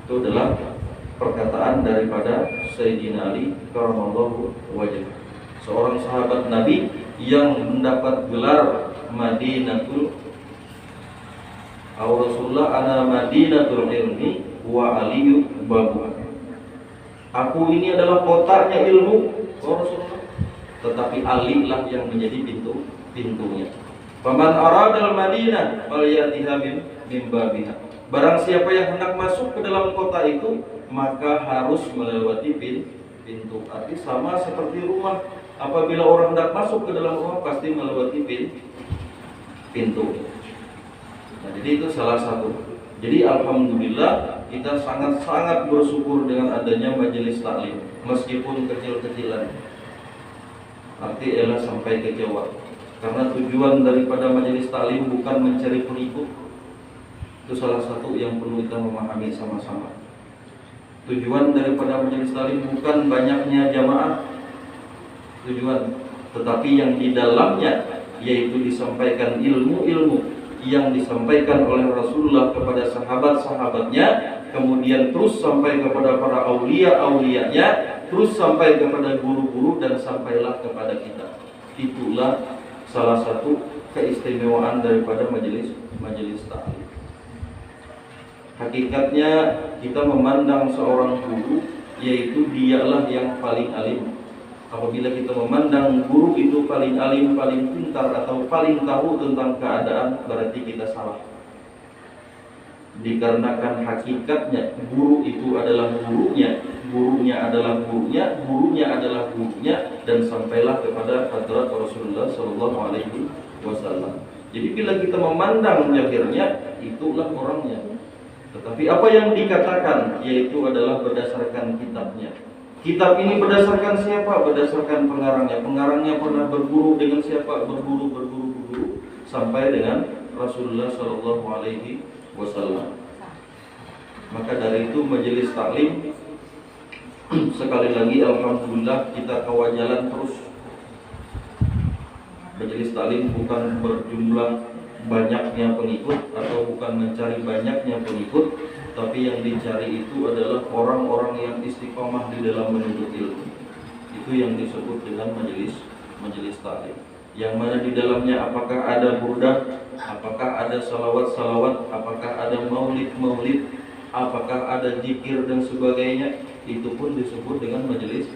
Itu adalah perkataan daripada Sayyidina Ali karramallahu wajhah, seorang sahabat Nabi yang mendapat gelar Madinatul Rasulullah, ana Madinatul ilmi wa aliyu babuha. Aku ini adalah kotanya ilmu, Rasulullah, tetapi Ali lah yang menjadi pintunya. Faman aradal Madinah falyatiha min babiha. Barang siapa yang hendak masuk ke dalam kota itu, maka harus melewati pintu. Arti sama seperti rumah. Apabila orang hendak masuk ke dalam rumah, pasti melewati pintu. Nah, jadi itu salah satu. Jadi alhamdulillah kita sangat-sangat bersyukur dengan adanya majelis taklim, meskipun kecil-kecilan. Arti ialah sampai ke Jawa. Karena tujuan daripada majelis taklim bukan mencari pengikut. Itu salah satu yang perlu kita memahami sama-sama. Tujuan daripada majelis taklim bukan banyaknya jamaah, tujuan, tetapi yang di dalamnya yaitu disampaikan ilmu-ilmu yang disampaikan oleh Rasulullah kepada sahabat-sahabatnya, kemudian terus sampai kepada para aulia-aulianya, terus sampai kepada guru-guru, dan sampailah kepada kita. Itulah salah satu keistimewaan daripada majelis taklim. Hakikatnya kita memandang seorang guru, yaitu dialah yang paling alim. Apabila kita memandang guru itu paling alim, paling pintar, atau paling tahu tentang keadaan, berarti kita salah. Dikarenakan hakikatnya guru itu adalah gurunya, gurunya adalah gurunya, gurunya adalah gurunya, dan sampailah kepada hadrat Rasulullah Shallallahu Alaihi Wasallam. Jadi bila kita memandang zahirnya, itulah orangnya. Tetapi apa yang dikatakan, yaitu adalah berdasarkan kitabnya. Kitab ini berdasarkan siapa? Berdasarkan pengarangnya. Pengarangnya pernah berguru dengan siapa? Berguru sampai dengan Rasulullah Shallallahu Alaihi Wasallam. Maka dari itu majelis taklim, sekali lagi alhamdulillah kita kawajalan terus. Majelis taklim bukan berjumlah banyaknya pengikut atau bukan mencari banyaknya pengikut, tapi yang dicari itu adalah orang-orang yang istiqomah di dalam menuntut ilmu. Itu yang disebut dengan majelis taklim. Yang mana di dalamnya apakah ada burdah, apakah ada salawat-salawat, apakah ada maulid-maulid, apakah ada zikir dan sebagainya, itu pun disebut dengan majelis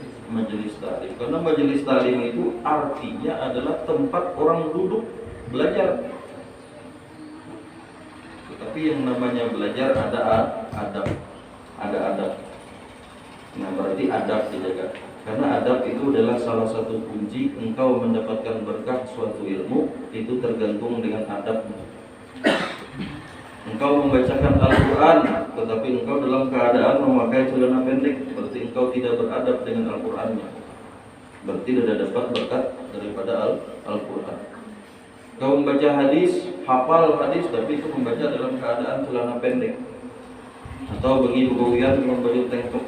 taklim. Karena majelis taklim itu artinya adalah tempat orang duduk belajar. Tetapi yang namanya belajar ada adab. Nah, berarti adab dijaga. Karena adab itu adalah salah satu kunci engkau mendapatkan berkah suatu ilmu, itu tergantung dengan adabmu. Engkau membacakan Al-Quran, tetapi engkau dalam keadaan memakai celana pendek, berarti engkau tidak beradab dengan Al-Qurannya. Berarti tidak dapat berkat daripada Al-Quran. Engkau membaca hadis, hafal hadis, tapi itu membaca dalam keadaan celana pendek, atau begitu-begitu dengan baju tank top,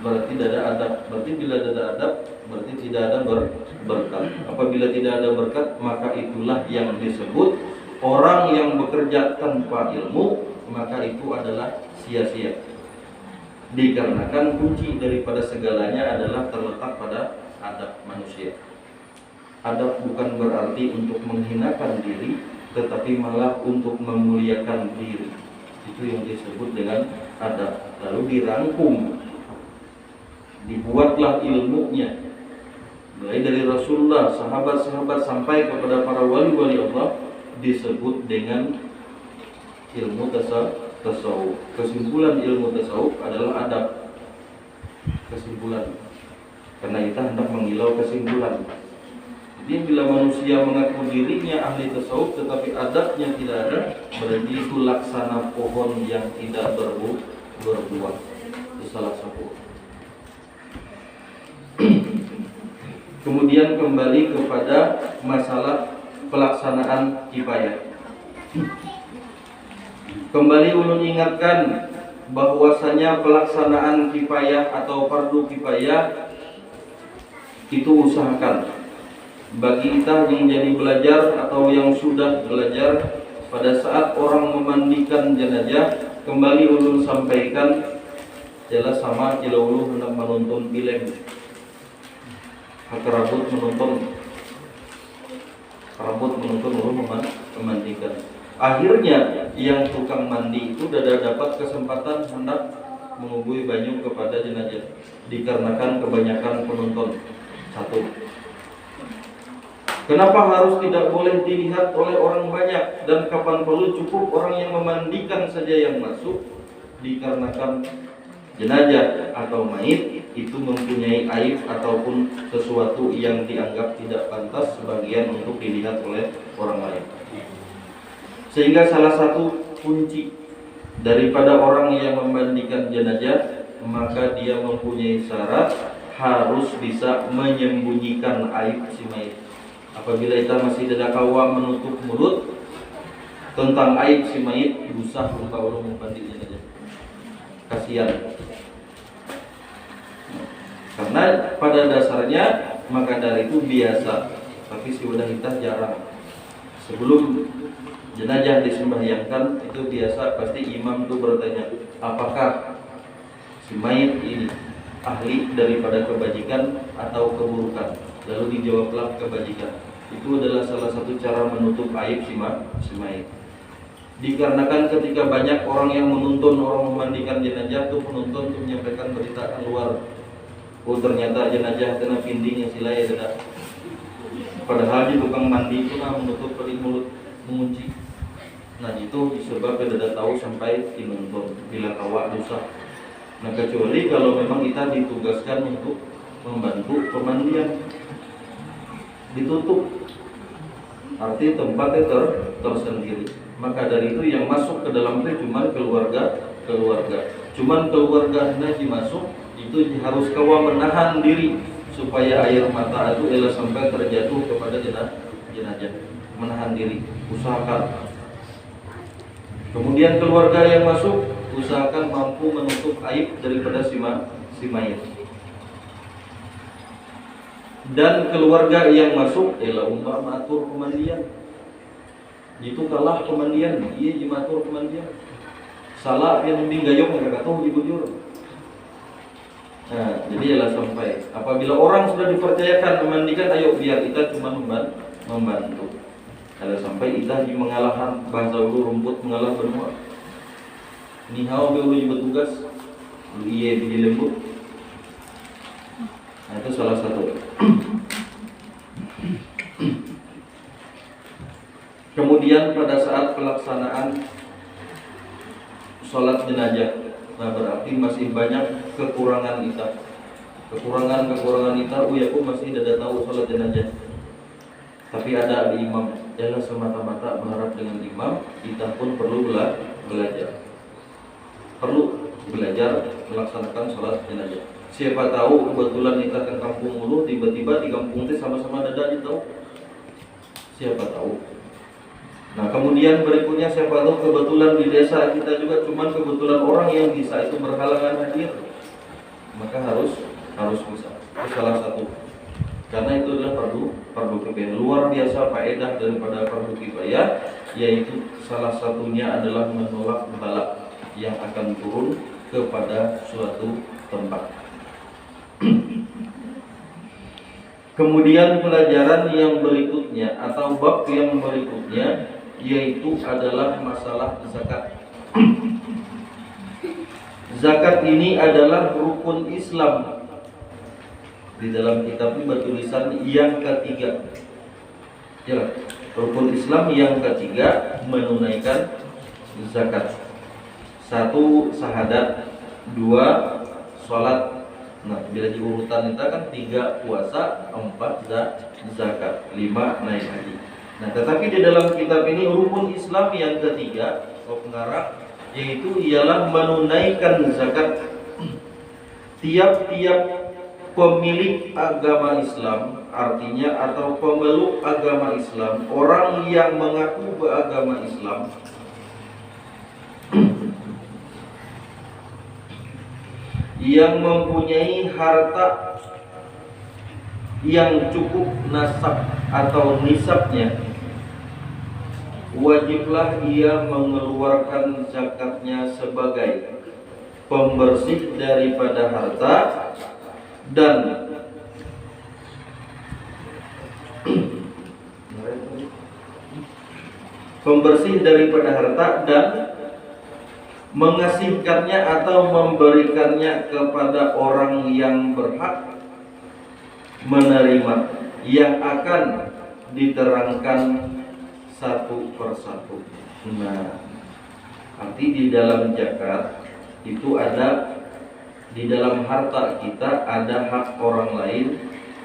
berarti tidak ada adab. Berarti bila tidak ada adab, berarti tidak ada berkat. Apabila tidak ada berkat, maka itulah yang disebut orang yang bekerja tanpa ilmu, maka itu adalah sia-sia. Dikarenakan kunci daripada segalanya adalah terletak pada adab manusia. Adab bukan berarti untuk menghinakan diri, tetapi malah untuk memuliakan diri. Itu yang disebut dengan adab. Lalu dirangkum, dibuatlah ilmunya, mulai dari Rasulullah, sahabat-sahabat sampai kepada para wali-wali Allah, disebut dengan ilmu tasawuf. Kesimpulan ilmu tasawuf adalah adab. Kesimpulan, karena kita hendak mengilau kesimpulan. Jadi bila manusia mengaku dirinya ahli tasawuf tetapi adabnya tidak ada, berarti itu laksana pohon yang tidak berbuah. Itu salah satu. Kemudian kembali kepada masalah pelaksanaan kifayah. Kembali ulun ingatkan bahwasanya pelaksanaan kifayah atau fardu kifayah itu usahakan bagi kita yang jadi belajar atau yang sudah belajar, pada saat orang memandikan jenazah, kembali ulun sampaikan jelas sama jika ulun hendak menonton film, rambut menonton ulun memandikan. Akhirnya yang tukang mandi itu tidak dapat kesempatan hendak menghubungi banyu kepada jenazah, dikarenakan kebanyakan penonton. Satu, kenapa harus tidak boleh dilihat oleh orang banyak, dan kapan perlu cukup orang yang memandikan saja yang masuk? Dikarenakan jenazah atau mayit itu mempunyai aib ataupun sesuatu yang dianggap tidak pantas sebagian untuk dilihat oleh orang lain. Sehingga salah satu kunci daripada orang yang memandikan jenazah, maka dia mempunyai syarat harus bisa menyembunyikan aib si mayit. Apabila kita masih tidak kawa menutup mulut tentang aib si mayit, usah lupa ulun memandikan jenazah. Kasihan. Karena pada dasarnya maka dari itu biasa, tapi si udah kita jarang. Sebelum jenazah disembahyangkan itu biasa pasti imam itu bertanya, apakah si mayit ini ahli daripada kebajikan atau keburukan? Lalu dijawablah kebajikan. Itu adalah salah satu cara menutup aib si mayit. Dikarenakan ketika banyak orang yang menuntun orang memandikan jenazah tuh penuntun untuk menyampaikan berita keluar, oh ternyata jenazah kena pinding yang silai ada. Padahal di tukang mandi itu kan menutup dari mulut mengunci. Nah itu disebabkan tidak tahu sampai dinuntun bila kawak dosa. Nah kecuali kalau memang kita ditugaskan untuk membantu pemandian, ditutup, arti tempatnya tersendiri. Maka dari itu yang masuk ke dalam itu cuma keluarga. Cuman keluarga haji masuk itu harus kawa menahan diri supaya air mata itu elah sampai terjatuh kepada jenazah. Menahan diri, usahakan. Kemudian keluarga yang masuk usahakan mampu menutup aib daripada si mayat. Dan keluarga yang masuk ialah umpama atur pemandian. Itu kalah pemandian, iya jimatur pemandian. Salah yang bimbing gayung mereka tahu dibujur. Nah, jadi ialah sampai apabila orang sudah dipercayakan memandikan, ayo biar kita cuma membantu. Kalau sampai kita mengalahkan bahasa ulu rumput mengalah benua. Nihau ulu bertugas, lu iye di lembut. Nah, itu salah satu. Kemudian pada saat pelaksanaan sholat jenazah, nah berarti masih banyak kekurangan kita. Kekurangan kita, uyaku masih tidak tahu sholat jenazah. Tapi ada di imam. Jangan semata-mata berharap dengan imam, kita pun perlu belajar. Perlu belajar melaksanakan sholat jenazah. Siapa tahu kebetulan kita ke kampung dulu, tiba-tiba di kampung itu sama-sama dadak itu. Siapa tahu. Nah kemudian berikutnya siapa tahu kebetulan di desa kita juga cuman kebetulan orang yang bisa itu berhalangan hadir, maka harus bisa. Itu salah satu. Karena itu adalah fardu kifayah. Luar biasa faedah daripada fardu kifayah, yaitu salah satunya adalah menolak balak yang akan turun kepada suatu tempat. Kemudian pelajaran yang berikutnya atau bab yang berikutnya yaitu adalah masalah zakat. Zakat ini adalah rukun Islam. Di dalam kitab ini bertulisan yang ketiga. Ya, rukun Islam yang ketiga menunaikan zakat. 1 syahadat, 2 salat. Nah, bila diurutan itu kan 3 puasa, 4 zakat, 5 naik haji. Nah, tetapi di dalam kitab ini rukun Islam yang ketiga, pengarang, yaitu ialah menunaikan zakat. Tiap-tiap pemilik agama Islam, artinya atau pemeluk agama Islam, orang yang mengaku beragama Islam, yang mempunyai harta yang cukup nasab atau nisabnya, wajiblah ia mengeluarkan zakatnya sebagai pembersih daripada harta dan pembersih daripada harta dan mengasihkannya atau memberikannya kepada orang yang berhak menerima, yang akan diterangkan satu persatu. Nah, arti di dalam zakat itu ada, di dalam harta kita ada hak orang lain,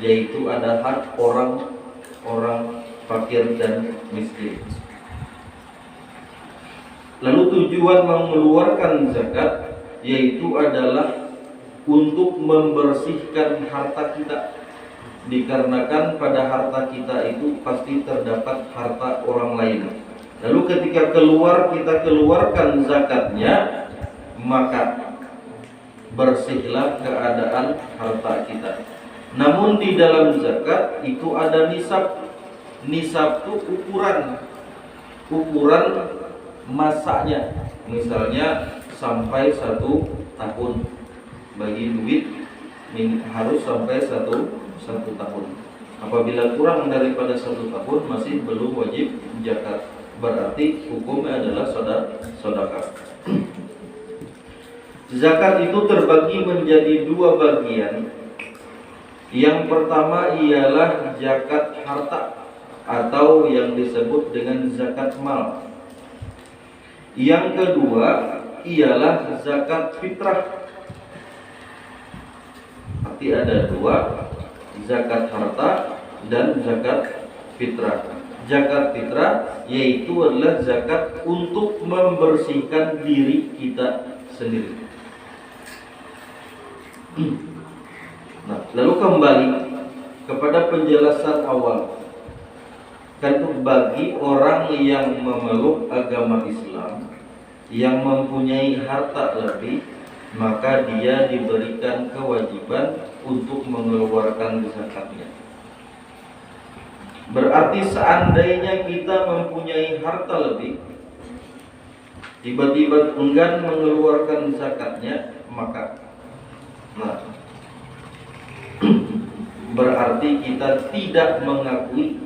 yaitu ada hak orang fakir dan miskin. Lalu tujuan mengeluarkan zakat yaitu adalah untuk membersihkan harta kita, dikarenakan pada harta kita itu pasti terdapat harta orang lain. Lalu ketika kita keluarkan zakatnya, maka bersihlah keadaan harta kita. Namun di dalam zakat itu ada nisab. Nisab itu ukuran masanya. Misalnya sampai 1 tahun, bagi duit harus sampai 1 tahun. Apabila kurang daripada 1 tahun masih belum wajib zakat. berarti hukumnya adalah sedekah. Zakat itu terbagi menjadi dua bagian. Yang pertama ialah zakat harta atau yang disebut dengan zakat mal. Yang kedua ialah zakat fitrah. Arti ada dua, zakat harta dan zakat fitrah. Zakat fitrah yaitu adalah zakat untuk membersihkan diri kita sendiri. Nah, lalu kembali kepada penjelasan awal. Tentu bagi orang yang memeluk agama Islam, yang mempunyai harta lebih, maka dia diberikan kewajiban untuk mengeluarkan zakatnya. Berarti seandainya kita mempunyai harta lebih, tiba-tiba enggan mengeluarkan zakatnya, maka berarti kita tidak mengakui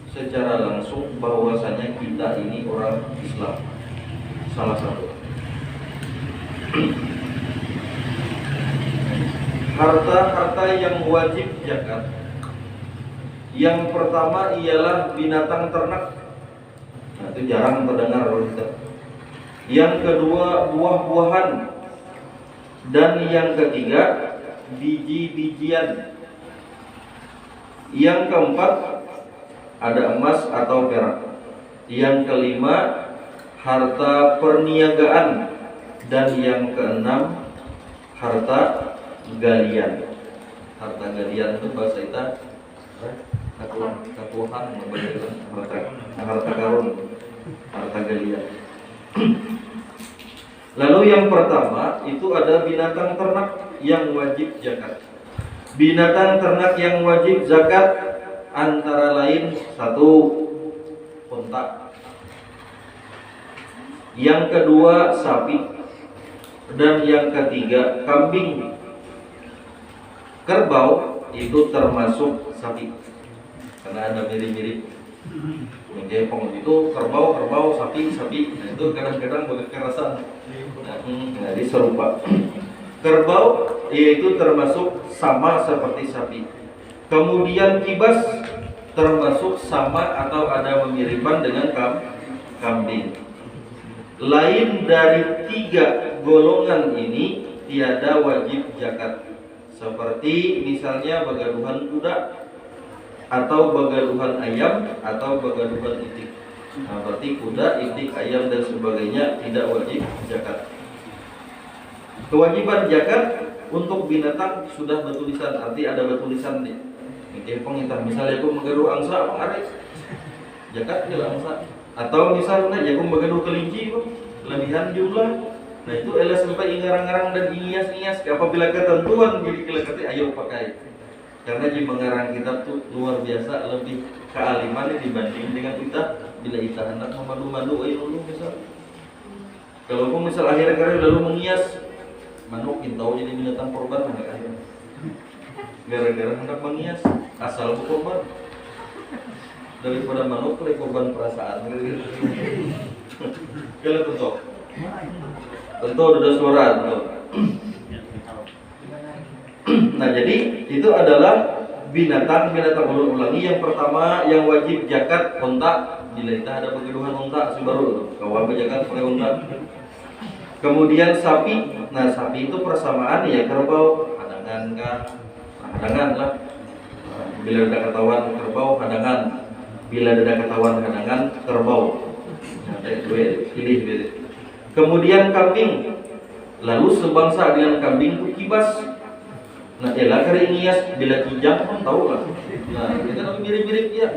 secara langsung bahwasanya kita ini orang Islam. Salah satu harta-harta yang wajib zakat, yang pertama ialah binatang ternak. Nah, itu jarang terdengar oleh kita. Yang kedua buah-buahan, dan yang ketiga biji-bijian. Yang keempat ada emas atau perak. Yang kelima harta perniagaan, dan yang keenam harta galian. Harta galian itu bahasa kita katuhan, harta karun, harta galian. Lalu yang pertama itu ada binatang ternak yang wajib zakat. Binatang ternak yang wajib zakat antara lain satu, unta. Yang kedua sapi, dan yang ketiga kambing. Kerbau itu termasuk sapi karena ada mirip-mirip. Jepang itu kerbau, sapi. Nah, itu kadang-kadang boleh kekerasan. Jadi serupa. Kerbau yaitu termasuk sama seperti sapi. Kemudian kibas termasuk sama atau ada memiripan dengan kambing. Lain dari tiga golongan ini tiada wajib zakat. Seperti misalnya bagaduhan kuda, atau bagaduhan ayam, atau bagaduhan itik. Nah, berarti kuda, itik, ayam dan sebagainya tidak wajib zakat. Kewajiban zakat untuk binatang sudah bertulisan, arti ada bertulisan nih. Oke, pengintar misalnya aku menggadu angsa, ada zakat di angsa. Atau misalnya aku menggadu kelinci, kelebihan jumlah. Nah itu elah sampai ingarang-ngarang dan ingias-ingias. Apabila ketentuan jadi kelekati, ayo pakai. Karena di mengarang kitab tuh luar biasa, lebih kealiman dibanding dengan kita. Bila kita hendak memadu-madu, ayo dulu misal. Kalau pun misal akhir-akhir lalu mengias, manuk tahu jadi binatang korban mana kan? Gara-gara hendak mengias, asal korban. Daripada manuk oleh korban perasaan. Kalau tentu ada suara. Nah jadi itu adalah binatang ulang-ulangi. Yang pertama yang wajib zakat unta. Bila kita ada pegeduhan unta baru kawan berzakat pakai unta. Kemudian sapi. Nah sapi itu persamaan ya kerbau, hadangan kan, hadangan lah. Bila ada ketahuan kerbau hadangan, bila ada ketahuan hadangan kerbau. Nah, pilih. Kemudian kambing, lalu sebangsa dengan kambing itu kibas. Nah, ialah keringias bila kijang pun tahu lah. Nah, itu kan mirip-mirip ya.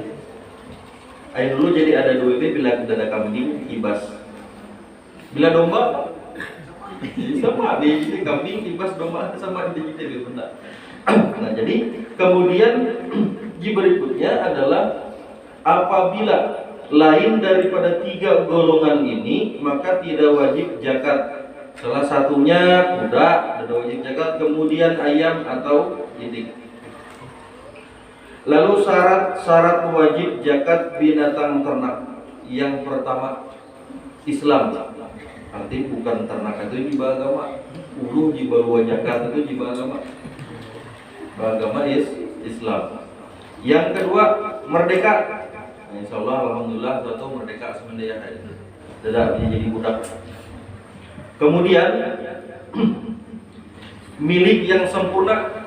Ayo dulu jadi ada dua bila ada kambing kibas. Bila domba sama di kambing kibas domba sama di kita benda. Nah, jadi kemudian berikutnya adalah apabila lain daripada tiga golongan ini maka tidak wajib zakat. Salah satunya kuda, tidak wajib zakat. Kemudian ayam atau itik. Lalu syarat wajib zakat binatang ternak yang pertama Islam. Arti bukan ternak itu jiba agama, ulu jiba luar zakat itu jiba agama. Agama Islam. Yang kedua merdeka. Nah, insya Allah alhamdulillah suatu merdeka semenjak hari itu. Tidak jadi budak. Kemudian milik yang sempurna.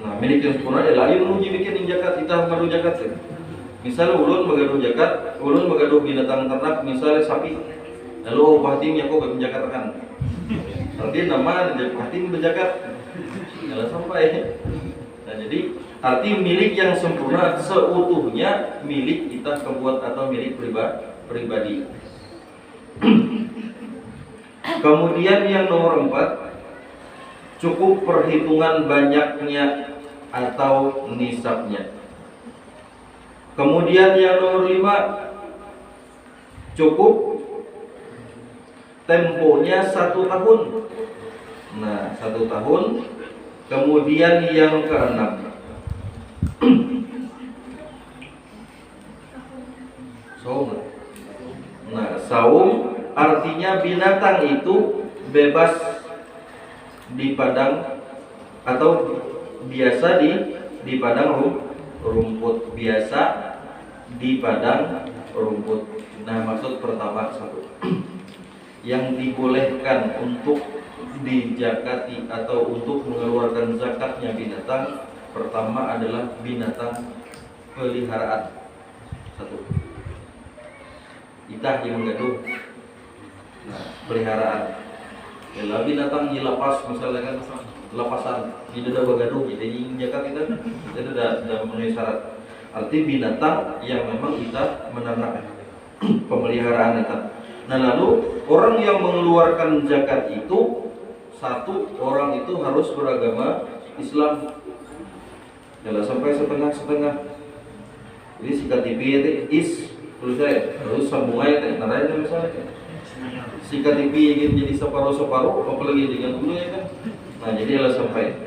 Nah, milik yang sempurna adalah yang uji bikin zakat kita mengadu zakat. Misalnya ulun mengadu zakat, ulun mengadu binatang ternak, misalnya sapi. Lalu patim ya kok berjakat kan. Artinya nama patim berjakat. Kalau sampai. Nah, jadi arti milik yang sempurna seutuhnya milik kita kebuat atau milik pribadi. Kemudian yang nomor 4, cukup perhitungan banyaknya atau nisabnya. Kemudian yang nomor 5, cukup temponya 1 tahun. Nah, 1 tahun. Kemudian yang ke-6, saum. Nah, saum artinya binatang itu bebas di padang atau biasa di padang rumput, biasa di padang rumput. Nah, maksud pertama 1 yang dibolehkan untuk dijakati atau untuk mengeluarkan zakatnya binatang, pertama adalah binatang peliharaan. 1, itah yang menggaduh. Nah, peliharaan. Kalau binatang di lapas misalnya kan lapasan, tidak ada bergaduh, jadi zakat kita tidak memenuhi syarat. Arti binatang yang memang kita menernak, pemeliharaan kita. Nah, lalu orang yang mengeluarkan zakat itu 1 orang itu harus beragama Islam. Jangan sampai setengah-setengah. Jadi sikat TV itu perlu saya harus sambung aja naranya misalnya. Sikat TV ingin jadi separuh-separuh, apalagi dengan dulu ya kan. Nah, jadi jangan sampai.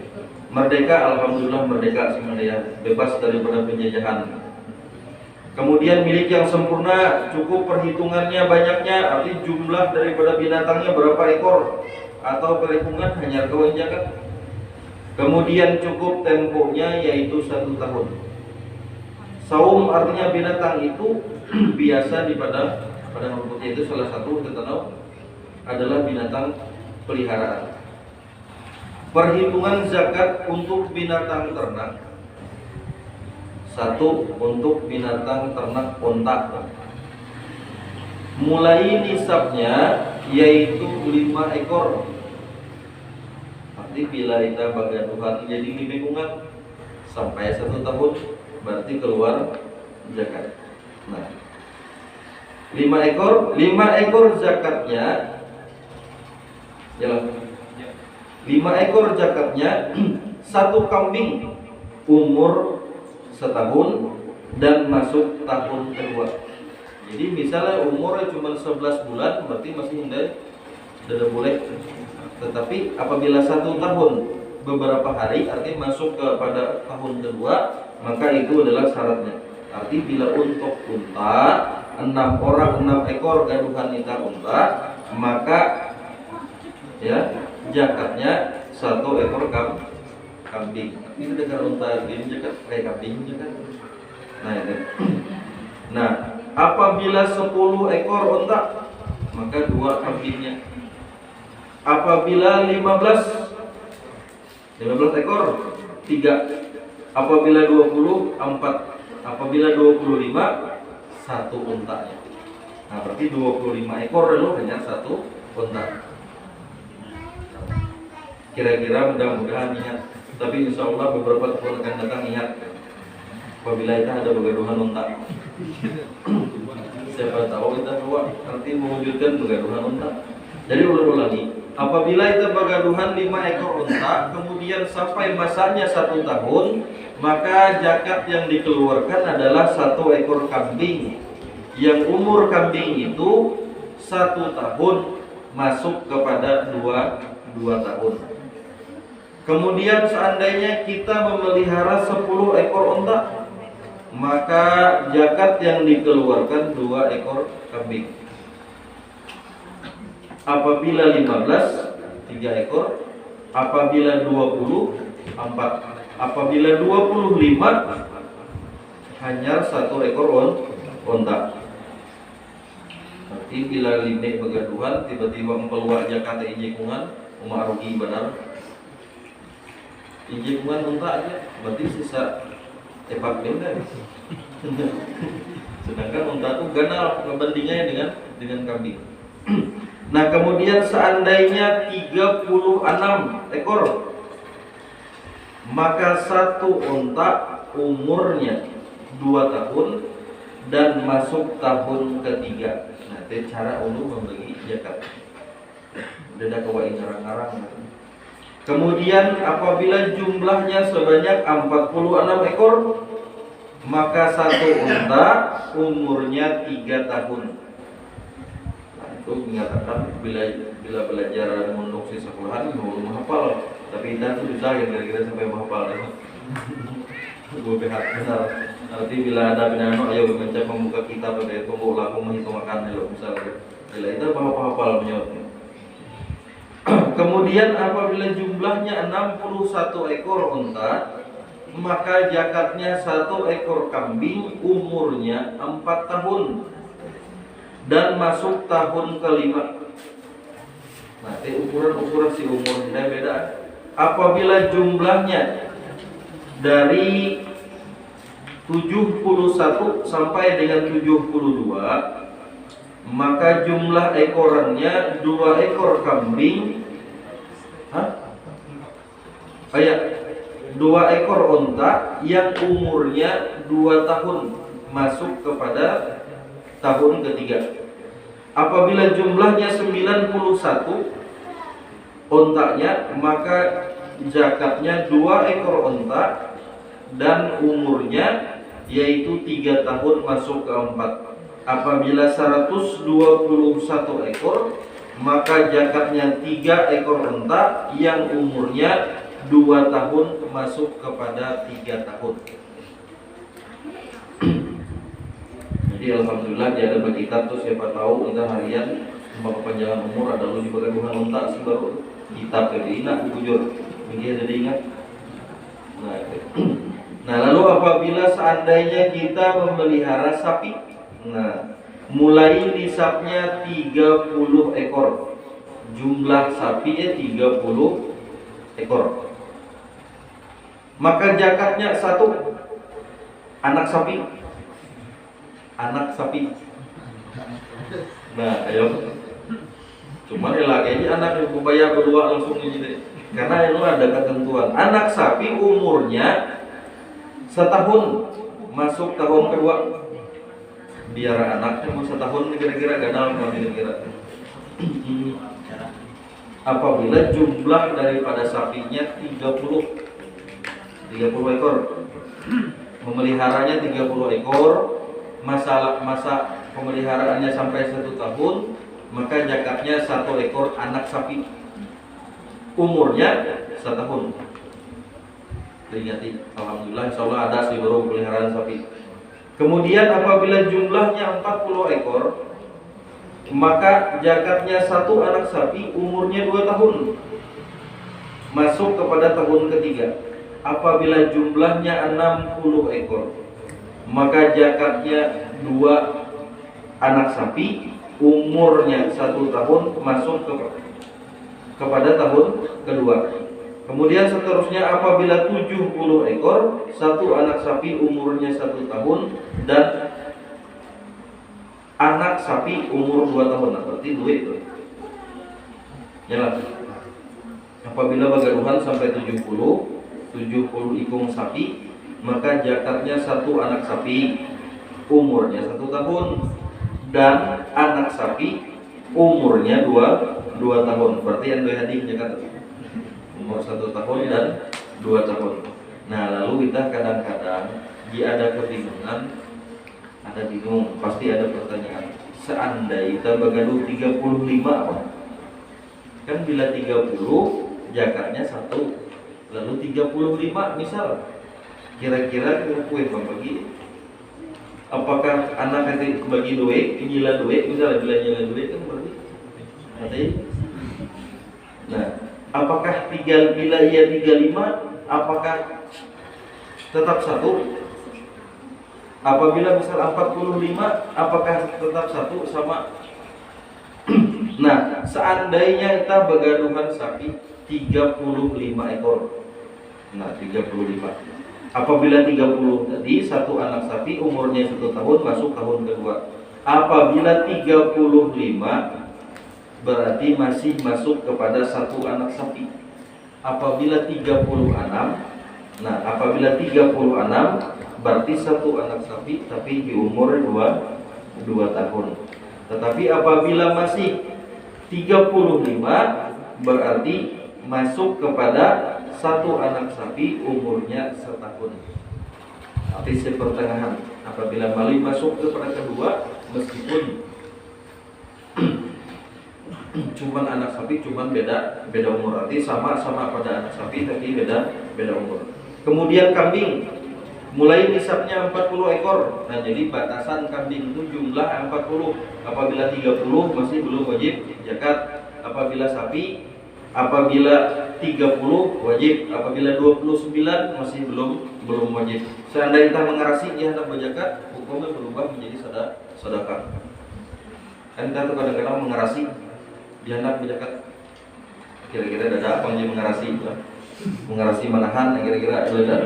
Merdeka, alhamdulillah merdeka semuanya, bebas daripada penjajahan. Kemudian milik yang sempurna, cukup perhitungannya banyaknya, arti jumlah daripada binatangnya berapa ekor, atau perhitungan hanya kawan zakat. Kemudian cukup temponya yaitu 1 tahun. Saum artinya binatang itu biasa di padang rumput, itu salah satu kita tahu adalah binatang peliharaan. Perhitungan zakat untuk binatang ternak. 1 untuk binatang ternak onta. Mulai nisabnya yaitu 5 ekor. Arti bila kita bagaduhan jadi libingungan sampai 1 tahun berarti keluar zakat. Nah, 5 ekor zakatnya jalan. 5 ekor zakatnya 1 kambing umur setahun dan masuk tahun kedua. Jadi misalnya umurnya cuma 11 bulan berarti masih tidak boleh. Tetapi apabila 1 tahun beberapa hari artinya masuk kepada tahun kedua, maka itu adalah syaratnya. Arti bila untuk unta 6 ekor gaduhan nita unta, maka ya zakatnya 1 ekor kambing. Ini dengan unta ini zakat kayak kambing zakat. Nah, ya. Nah, apabila 10 ekor unta, maka 2 kambingnya. Apabila 15 ekor 3. Apabila 20 4. Apabila 25 1 untanya. Nah, berarti 25 ekor dulu hanya 1 unta. Kira-kira mudah-mudahan ingat. Tapi insya Allah beberapa tahun akan datang ingat. Apabila kita ada begaduhan unta, siapa tahu kita keluar nanti mewujudkan begaduhan unta. Jadi ulang-ulangi. Apabila kita begaduhan 5 ekor unta, kemudian sampai masanya 1 tahun, maka zakat yang dikeluarkan adalah 1 ekor kambing. Yang umur kambing itu 1 tahun masuk kepada 2 tahun. Kemudian seandainya kita memelihara 10 ekor unta, maka zakat yang dikeluarkan 2 ekor kambing. Apabila 15, 3 ekor. Apabila 20, 4. Apabila 25, hanya 1 ekor onta. Berarti bila lini begaduhan tiba-tiba keluar zakat injekungan, umak rugi benar. Injekungan onta aja, berarti sisa tepak benda. Sedangkan onta itu ganal ngebandingnya dengan kambing. Nah, kemudian seandainya 36 ekor, maka 1 onta umurnya 2 tahun dan masuk tahun ketiga. Nah, itu cara ulu membagi zakat. Udah kawain ngarang-ngarang. Kemudian apabila jumlahnya sebanyak 46 ekor, maka 1 onta umurnya 3 tahun. Nah, itu mengatakan bila belajar mondok si sekolahan belum menghafal, tapi kita tuh bisa yang kira-kira sampai menghafal ya. Gue behat benar. Nanti bila ada binano ayo mencari membuka kitab atau tunggu laku menghitung makan lo misalnya. Bila itu hafal menyebutnya. Kemudian apabila jumlahnya 61 ekor unta, maka zakatnya 1 ekor kambing umurnya 4 tahun dan masuk tahun kelima. Nah, ukuran si umurnya beda. Apabila jumlahnya dari 71 sampai dengan 72, maka jumlah ekorannya 2 ekor kambing, 2 ekor onta yang umurnya 2 tahun masuk kepada tahun ketiga. Apabila jumlahnya 91 ontanya, maka zakatnya 2 ekor onta dan umurnya yaitu 3 tahun masuk ke 4. Apabila 121 ekor, maka zakatnya 3 ekor onta yang umurnya 2 tahun masuk kepada 3 tahun. Jadi alhamdulillah dia ada berkitab tuh, siapa tahu kita harian kepanjangan umur ada lu di bagaduhan onta sih baru kitab jadi enak jujur dia jadi ingat. Nah, lalu apabila seandainya kita memelihara sapi, nah mulai nisabnya 30 ekor, jumlah sapinya 30 ekor, maka zakatnya 1 anak sapi. Nah, ayo. Cuman lagi anak yang bayar berdua langsung ini, karena itu ada ketentuan. Anak sapi umurnya 1 tahun masuk tahun kedua. Biar anaknya mau 1 tahun kira-kira ganal kira-kira. Apabila jumlah daripada sapinya 30 ekor, memeliharanya 30 ekor, masa pemeliharaannya sampai 1 tahun, maka zakatnya 1 ekor anak sapi umurnya 1 tahun. Teringati, alhamdulillah insyaallah ada sih baru peliharaan sapi. Kemudian apabila jumlahnya 40 ekor, maka zakatnya 1 anak sapi umurnya 2 tahun masuk kepada tahun ketiga. Apabila jumlahnya 60 ekor, maka zakatnya 2 anak sapi umurnya 1 tahun masuk kepada tahun kedua. Kemudian seterusnya apabila 70 ekor, 1 anak sapi umurnya 1 tahun dan anak sapi umur 2 tahun. Nah, berarti duit tuh. Jelas. Apabila bagaduhan sampai 70 ikung sapi, maka zakatnya 1 anak sapi umurnya 1 tahun dan anak sapi umurnya 2 tahun. Berarti yang dua hadir zakat umur 1 tahun dan 2 tahun. Nah, lalu kita kadang-kadang ada kebingungan, ada bingung, pasti ada pertanyaan. Seandainya kita bagaduh 35 apa? Kan bila 30 zakatnya 1, lalu 35 misal kira-kira kue bagi Apakah anak nanti bagi duit, gila duit, misalnya gila duit kan berarti nanti. Nah, apakah bila ia 35, apakah tetap satu? Apabila misal 45, apakah tetap satu sama? Nah, seandainya kita begaduhan sapi 35 ekor. Nah, 35. Apabila 30 tadi, satu anak sapi umurnya 1 tahun masuk tahun kedua. Apabila 35 berarti masih masuk kepada satu anak sapi. Apabila 36, nah apabila 36 berarti satu anak sapi tapi di umur 2 tahun. Tetapi apabila masih 35 berarti masuk kepada satu anak sapi umurnya setahun. Tapi sepertengahan. Apabila Mali masuk kepada kedua, meskipun cuman anak sapi cuman beda umur, arti sama pada anak sapi tapi beda umur. Kemudian kambing mulai nisabnya 40 ekor. Nah, jadi batasan kambing itu jumlah 40. Apabila 30 masih belum wajib zakat. Apabila sapi apabila 30 wajib, apabila 29 masih belum wajib. Seandainya kita mengerasi dia hendak berzakat, hukumnya berubah menjadi sedekah. Kan kita tuh kadang-kadang mengerasi dia hendak berzakat. Kira-kira ada apa yang mengerasi? Mengerasi menahan, kira-kira ada.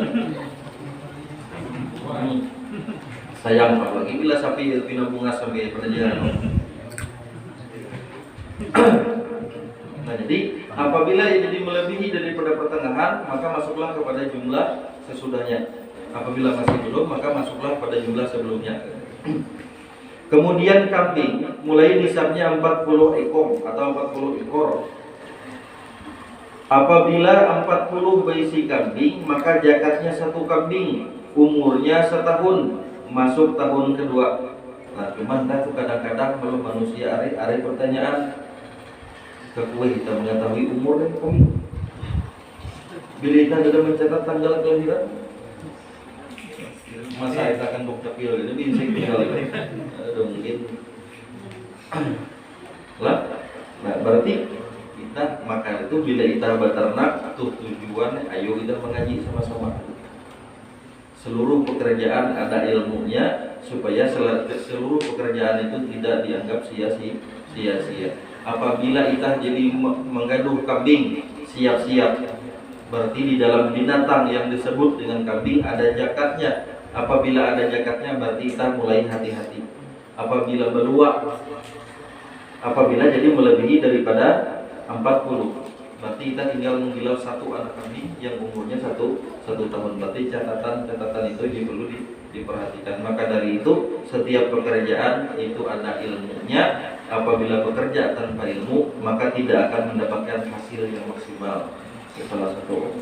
Sayang apalagi bila sapi pina bunga sampai perjalanan. Nah, jadi apabila jadi melebihi daripada pertengahan, maka masuklah kepada jumlah sesudahnya. Apabila masih belum, maka masuklah pada jumlah sebelumnya. Kemudian kambing mulai nisabnya 40 ekor atau 40 ekor. Apabila 40 berisi kambing, maka zakatnya satu kambing, umurnya setahun, masuk tahun kedua. Nah, cuman kadang-kadang kalau manusia ada pertanyaan. Kekuat kita mengetahui umur dan kami. Bila kita sudah mencatat tanggal kelahiran, masa kita akan bukti itu bisa tinggal mungkin lah. Nah, berarti kita maka itu bila kita beternak tujuan ayo kita mengaji sama-sama. Seluruh pekerjaan ada ilmunya supaya seluruh pekerjaan itu tidak dianggap sia-sia. Apabila kita jadi menggaduh kambing, siap-siap. Berarti di dalam binatang yang disebut dengan kambing ada zakatnya. Apabila ada zakatnya berarti kita mulai hati-hati. Apabila jadi melebihi daripada 40, berarti kita tinggal menggilau satu anak kambing yang umurnya satu tahun. Berarti catatan itu perlu diperhatikan. Maka dari itu setiap pekerjaan itu ada ilmunya. Apabila bekerja tanpa ilmu, maka tidak akan mendapatkan hasil yang maksimal. Itu salah satu.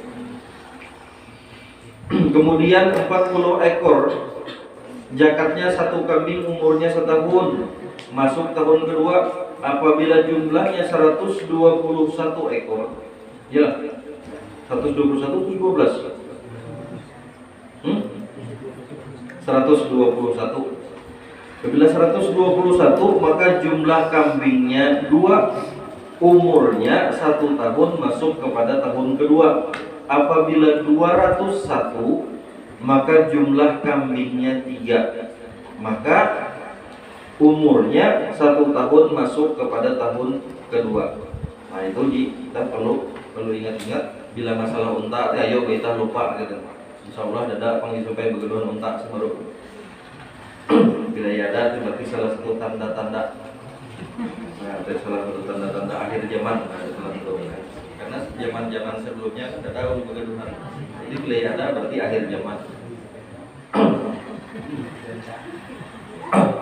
Kemudian 40 ekor, zakatnya satu kambing umurnya setahun, masuk tahun kedua. Apabila jumlahnya 121 ekor, ya 121 itu 12. 121. Apabila 121 maka jumlah kambingnya 2, umurnya 1 tahun masuk kepada tahun kedua. Apabila 201 maka jumlah kambingnya 3, maka umurnya 1 tahun masuk kepada tahun kedua. Nah, itu kita perlu ingat-ingat bila masalah unta, ayo kita lupa gitu. Insyaallah ada panggil supaya begeduhan unta sebaru. Bila ada berarti salah satu tanda-tanda. Nah, ada salah satu tanda-tanda akhir zaman. Karena zaman-zaman sebelumnya tidak tahu begeduhan. Jadi bila ada berarti akhir zaman.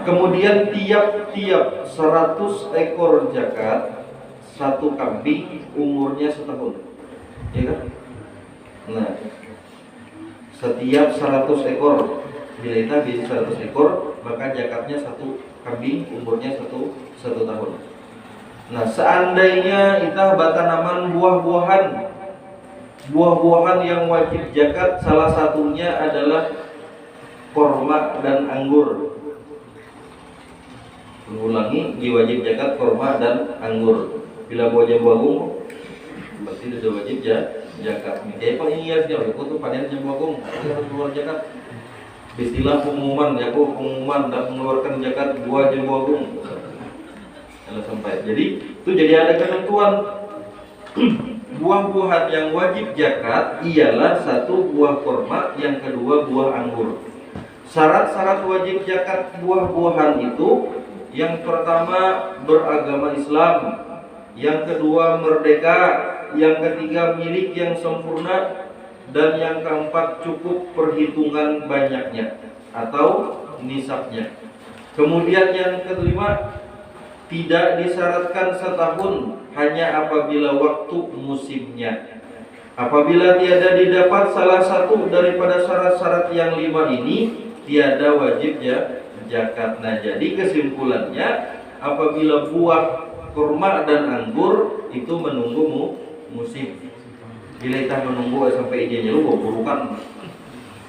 Kemudian tiap 100 ekor zakat satu kambing umurnya setahun, ya kan? Nah, setiap 100 ekor, bila kita bisa 100 ekor, maka zakatnya satu kambing umurnya satu tahun. Nah, seandainya kita bertanaman buah-buahan yang wajib zakat, salah satunya adalah korma dan anggur. Mengulangi, wajib zakat korma dan anggur. Bila buahnya bagung, berarti sudah wajib zakat. Kayak pengingat dia, aku tuh panen jagung, harus keluar zakat. Istilah pengumuman, pengumuman dan mengeluarkan zakat buah jagung. Kalau sampai, jadi itu jadi ada ketentuan. Buah-buahan yang wajib zakat ialah satu buah korma, yang kedua buah anggur. Syarat-syarat wajib zakat buah-buahan itu, yang pertama beragama Islam, yang kedua merdeka, yang ketiga milik yang sempurna, dan yang keempat cukup perhitungan banyaknya atau nisabnya. Kemudian yang kelima, tidak disyaratkan setahun, hanya apabila waktu musimnya. Apabila tiada didapat salah satu daripada syarat-syarat yang 5 ini, tiada wajib zakat. Nah, jadi kesimpulannya, apabila buah kurma dan anggur itu menunggu musim. Bila kita menunggu sampai izinnya lu burukan.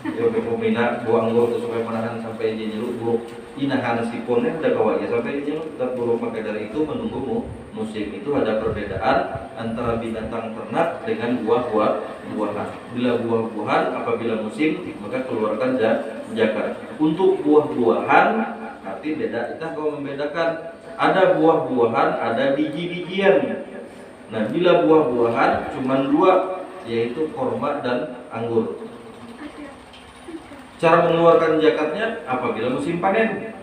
Ya pemina buah anggur itu supaya menahan sampai izinnya lu buruk. Inahan siponnya udah kawanya sampai izinnya lu tetap buruk. Maka dari itu menunggu musim. Itu ada perbedaan antara binatang ternak dengan buah-buahan. Bila buah-buahan apabila musim maka keluarkan zakat. Untuk buah-buahan arti beda. Kita kalau membedakan, ada buah-buahan, ada biji-bijian. Nah, bila buah-buahan cuma 2, yaitu korma dan anggur. Cara mengeluarkan zakatnya apabila musim panen.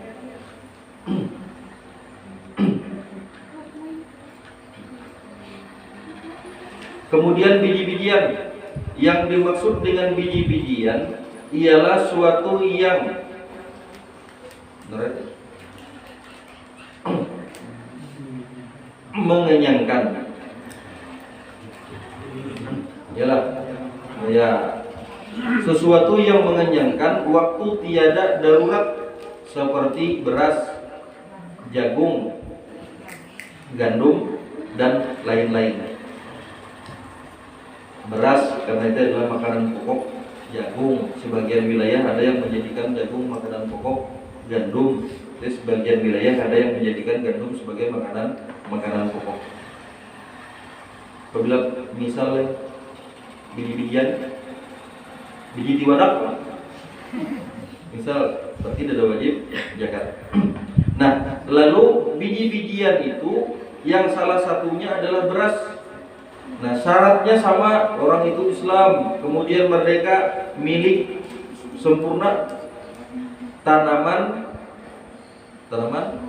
Kemudian biji-bijian. Yang dimaksud dengan biji-bijian ialah suatu yang mengenyangkan. Sesuatu yang mengenyangkan waktu tiada darurat, seperti beras, jagung, gandum, dan lain-lain. Beras karena itu adalah makanan pokok, jagung sebagian wilayah ada yang menjadikan jagung makanan pokok, gandum sebagian wilayah ada yang menjadikan gandum sebagai makanan pokok. Apabila misalnya biji-bijian, biji tiwadak, misal berarti tidak wajib zakat. Nah, lalu biji-bijian itu yang salah satunya adalah beras. Nah, syaratnya sama, orang itu Islam, kemudian merdeka, milik sempurna, tanaman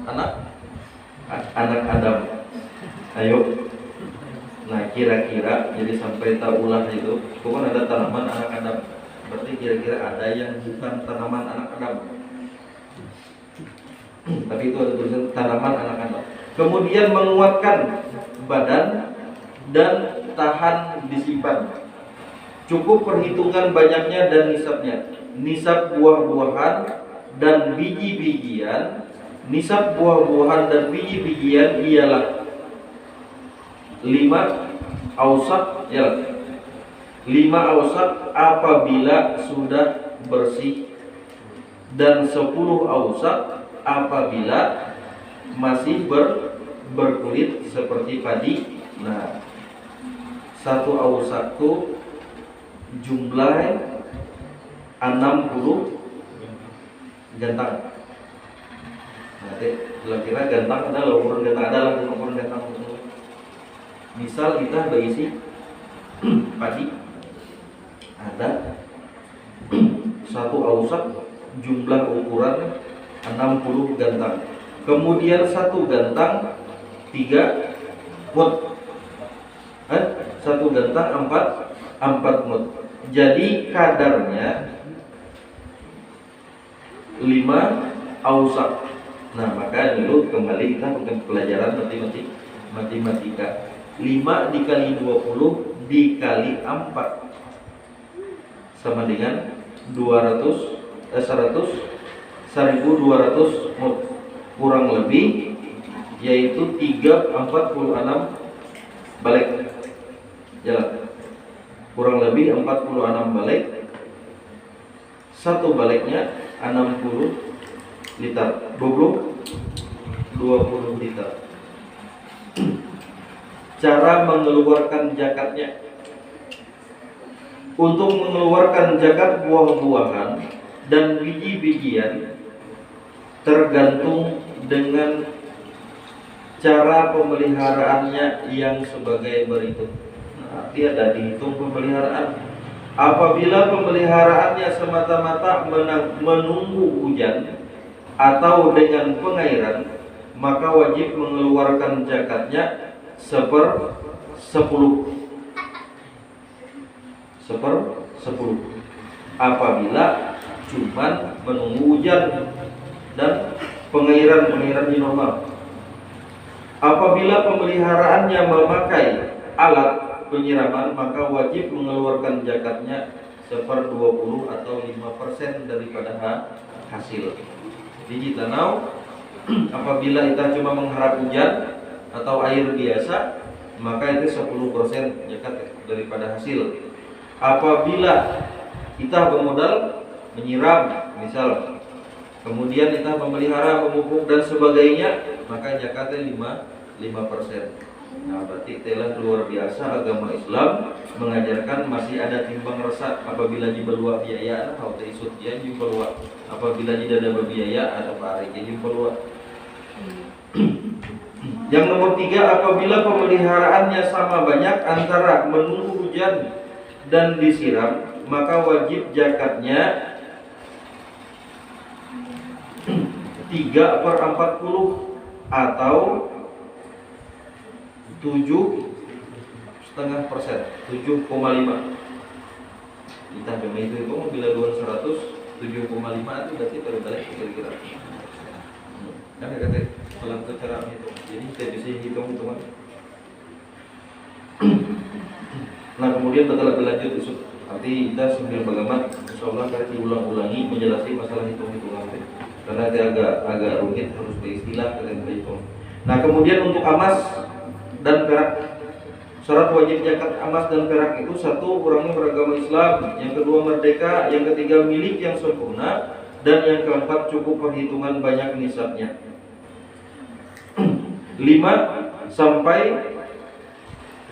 anak Adam. Ayo. Nah, kira-kira jadi sampai taulah itu kan ada tanaman anak Adam. Berarti kira-kira ada yang bukan tanaman anak Adam. Tapi itu ada tulisan tanaman anak Adam. Kemudian menguatkan badan dan tahan disimpan. Cukup perhitungan banyaknya dan nisabnya. Nisab buah-buahan dan biji-bijian. Nisab buah-buahan dan biji-bijian ialah 5 ausak, 5 ausak apabila sudah bersih, dan 10 ausak apabila masih berkulit seperti padi. Nah, 1 ausak itu jumlah 60 gantang. Nanti kira-kira gantang adalah ukuran gantang adalah ukuran gantang. Misal kita berisi padi, ada 1 ausak jumlah ukuran 60 gantang. Kemudian 1 gantang 3 mut. 1 gantang 4 mut. Jadi kadarnya 5 ausak. Nah, maka dulu kembali kita bukan pelajaran matematika. 5 dikali 20 dikali 4 sama dengan 1200 mut, kurang lebih yaitu 346 balik. Kurang lebih 46 balik. 1 baliknya 60 liter, 20 liter. Cara mengeluarkan zakatnya. Untuk mengeluarkan zakat buah-buahan dan biji-bijian tergantung dengan cara pemeliharaannya yang sebagai berikut. Nah, dia ada dihitung pemeliharaan. Apabila pemeliharaannya semata-mata menunggu hujan atau dengan pengairan, maka wajib mengeluarkan zakatnya 10. Apabila cuman menunggu hujan dan pengairan di normal. Apabila pemeliharaannya memakai alat penyiraman, maka wajib mengeluarkan zakatnya 1/20 atau 5% daripada hasil. Jadi kita tahu apabila kita cuma mengharap hujan atau air biasa, maka itu 10% zakat daripada hasil. Apabila kita bermodal menyiram misal, kemudian kita memelihara, memupuk dan sebagainya, maka zakatnya 5%. Nah, berarti telah luar biasa agama Islam mengajarkan masih ada timbang resat apabila dibelua biaya atau teisut dia jumpa, apabila tidak ada biaya ada parik jumpa. Yang nomor 3, apabila pemeliharaannya sama banyak antara menunggu hujan dan disiram, maka wajib zakatnya 3/40 atau 7,5%, 7,5. Kita coba itu bila 200, 7,5 itu berarti terbalik kira-kira. Kan kata dalam cara itu. Jadi kita bisa hitung-hitungan. Nah, kemudian kita lebih lanjut besok. Nanti kita sambil bagaimana insyaallah kita diulang-ulangi menjelaskan masalah hitung-hitungan. Karena dia agak rumit, harus beristilah kalian berhitung. Nah, kemudian untuk emas dan perak, syarat wajib zakat emas dan perak itu: 1, orangnya beragama Islam, yang kedua merdeka, yang ketiga milik yang sempurna, dan yang keempat cukup perhitungan banyak nisabnya. 5 sampai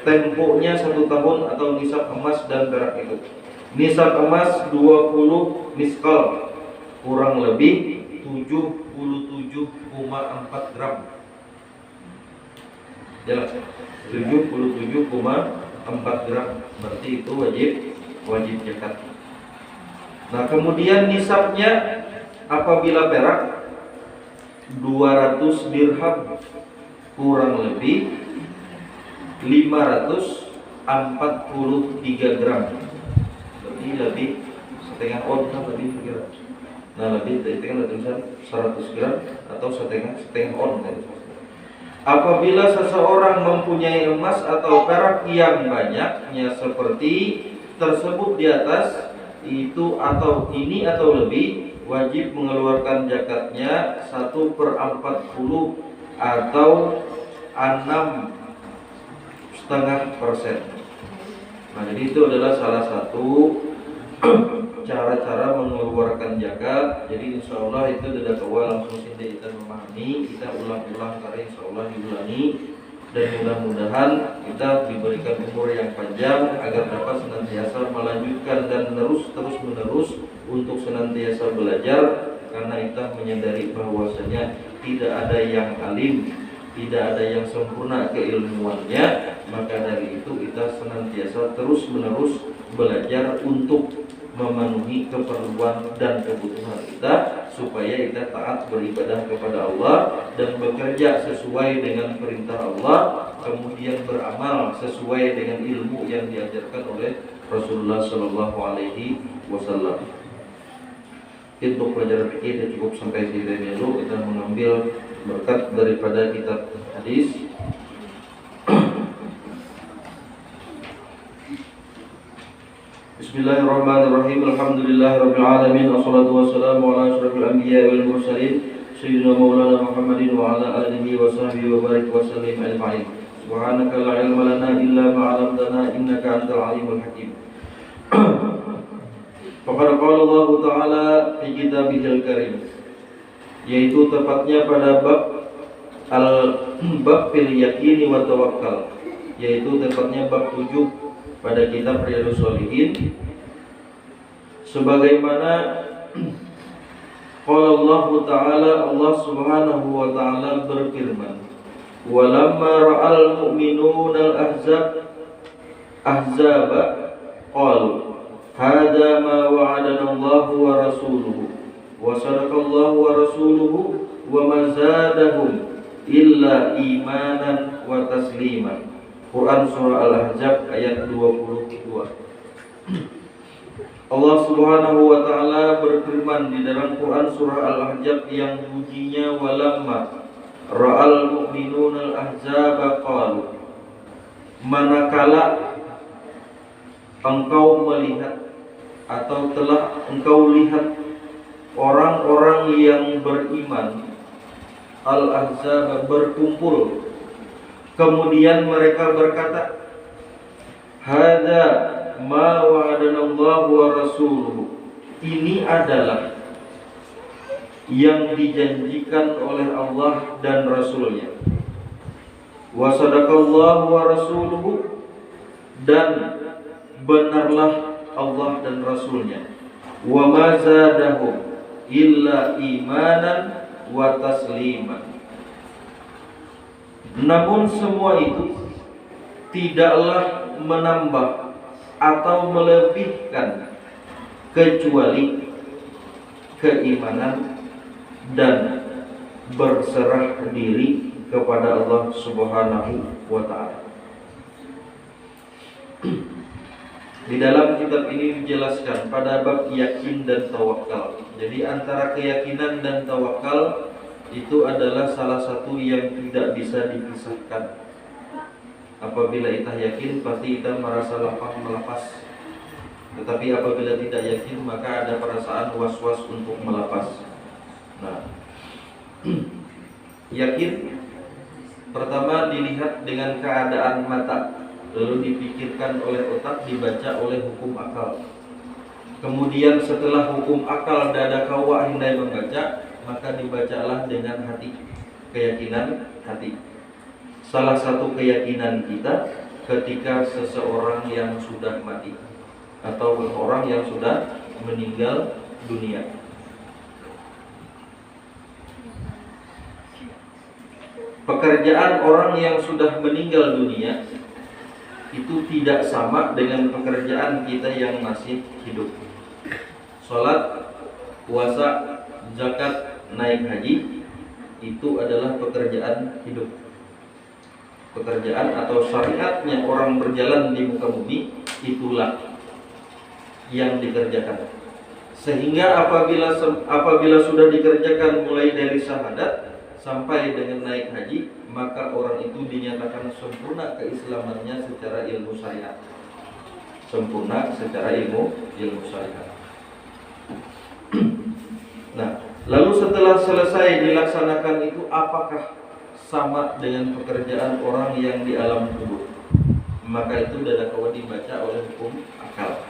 temponya 1 tahun atau nisab emas dan perak itu. Nisab emas 20 miskal, kurang lebih 77,4 gram. Jelas? 77,4 gram, berarti itu wajib zakat. Nah, kemudian nisabnya apabila perak 200 dirham, kurang lebih 543 gram. Berarti lebih setengah on tadi kira. Nah, lebih dari tulisan 100 gram atau setengah on. Apabila seseorang mempunyai emas atau perak yang banyaknya seperti tersebut di atas itu atau ini atau lebih, wajib mengeluarkan zakatnya 1/40 atau 6,5%. Nah, jadi itu adalah salah satu cara-cara mengeluarkan zakat. Jadi insya Allah itu tidak awal langsung kita memahami, kita ulang-ulang karena insya Allah diulangi, dan mudah-mudahan kita diberikan umur yang panjang agar dapat senantiasa melanjutkan dan terus-menerus untuk senantiasa belajar, karena kita menyadari bahwasanya tidak ada yang alim, tidak ada yang sempurna keilmuannya. Maka dari itu kita senantiasa terus-menerus belajar untuk memenuhi keperluan dan kebutuhan kita, supaya kita taat beribadah kepada Allah dan bekerja sesuai dengan perintah Allah, kemudian beramal sesuai dengan ilmu yang diajarkan oleh Rasulullah Shallallahu Alaihi Wasallam. Untuk pelajaran fikih kita cukup sampai sini dulu. Kita mengambil berkat daripada kitab hadis. Bismillahirrahmanirrahim. Alhamdulillahirabbil alamin. Wassalatu wassalamu ala asyrofil anbiya'i wal mursalin sayyidina maulana Muhammadin wa ala alihi wa sahbihi wa barik wa sallim ajma'in. Subhanaka la ilma lana illa ma 'allamtana innaka antal alimul hakim. Faqad qala Allah Ta'ala fi kitabihil karim, yaitu tepatnya pada bab fil yakini wa tawakkal, yaitu tepatnya bab 7 pada kitab Riyadhus Shalihin, sebagaimana qala Allah Ta'ala, Allah Subhanahu wa Ta'ala berfirman, walamma ra'al mu'minuna al-ahzaba qalu hadza ma wa'adana Allah wa rasuluhu wa sadaqallahu wa rasuluhu wa ma zadahum illa imanan wa tasliman. Quran surah Al-Ahzab ayat 22. Allah Subhanahu wa Ta'ala berfirman di dalam Quran surah Al-Ahzab yang bunyinya walamma ra'al mu'minuna al-ahzaba qalu, manakala engkau melihat atau telah engkau lihat orang-orang yang beriman al-ahzab berkumpul, kemudian mereka berkata, hadza ma wa'adana Allah wa rasuluhu, ini adalah yang dijanjikan oleh Allah dan Rasulnya, wa sadaqallahu wa rasuluhu, dan benarlah Allah dan Rasulnya, wa ma zadahum illa imanan wa tasliman. Namun semua itu tidaklah menambah atau melebihkan kecuali keimanan dan berserah diri kepada Allah Subhanahu wa Ta'ala. Di dalam kitab ini dijelaskan pada bab yakin dan tawakal. Jadi antara keyakinan dan tawakal itu adalah salah satu yang tidak bisa dipisahkan. Apabila kita yakin pasti kita merasa lapang melepas. Tetapi apabila tidak yakin maka ada perasaan was-was untuk melepas. Nah, yakin pertama dilihat dengan keadaan mata, lalu dipikirkan oleh otak, dibaca oleh hukum akal. Kemudian setelah hukum akal dada kawa hindai membaca, maka dibacalah dengan hati, keyakinan hati. Salah satu keyakinan kita ketika seseorang yang sudah mati atau orang yang sudah meninggal dunia. Pekerjaan orang yang sudah meninggal dunia itu tidak sama dengan pekerjaan kita yang masih hidup. Salat, puasa, zakat, naik haji itu adalah pekerjaan hidup. Pekerjaan atau syariatnya orang berjalan di muka bumi itulah yang dikerjakan. Sehingga apabila sudah dikerjakan mulai dari syahadat sampai dengan naik haji, maka orang itu dinyatakan sempurna keislamannya secara ilmu syariat. Sempurna secara ilmu syariat. Nah, lalu setelah selesai dilaksanakan itu, apakah sama dengan pekerjaan orang yang di alam kubur? Maka itu dada kawa dibaca oleh hukum akal.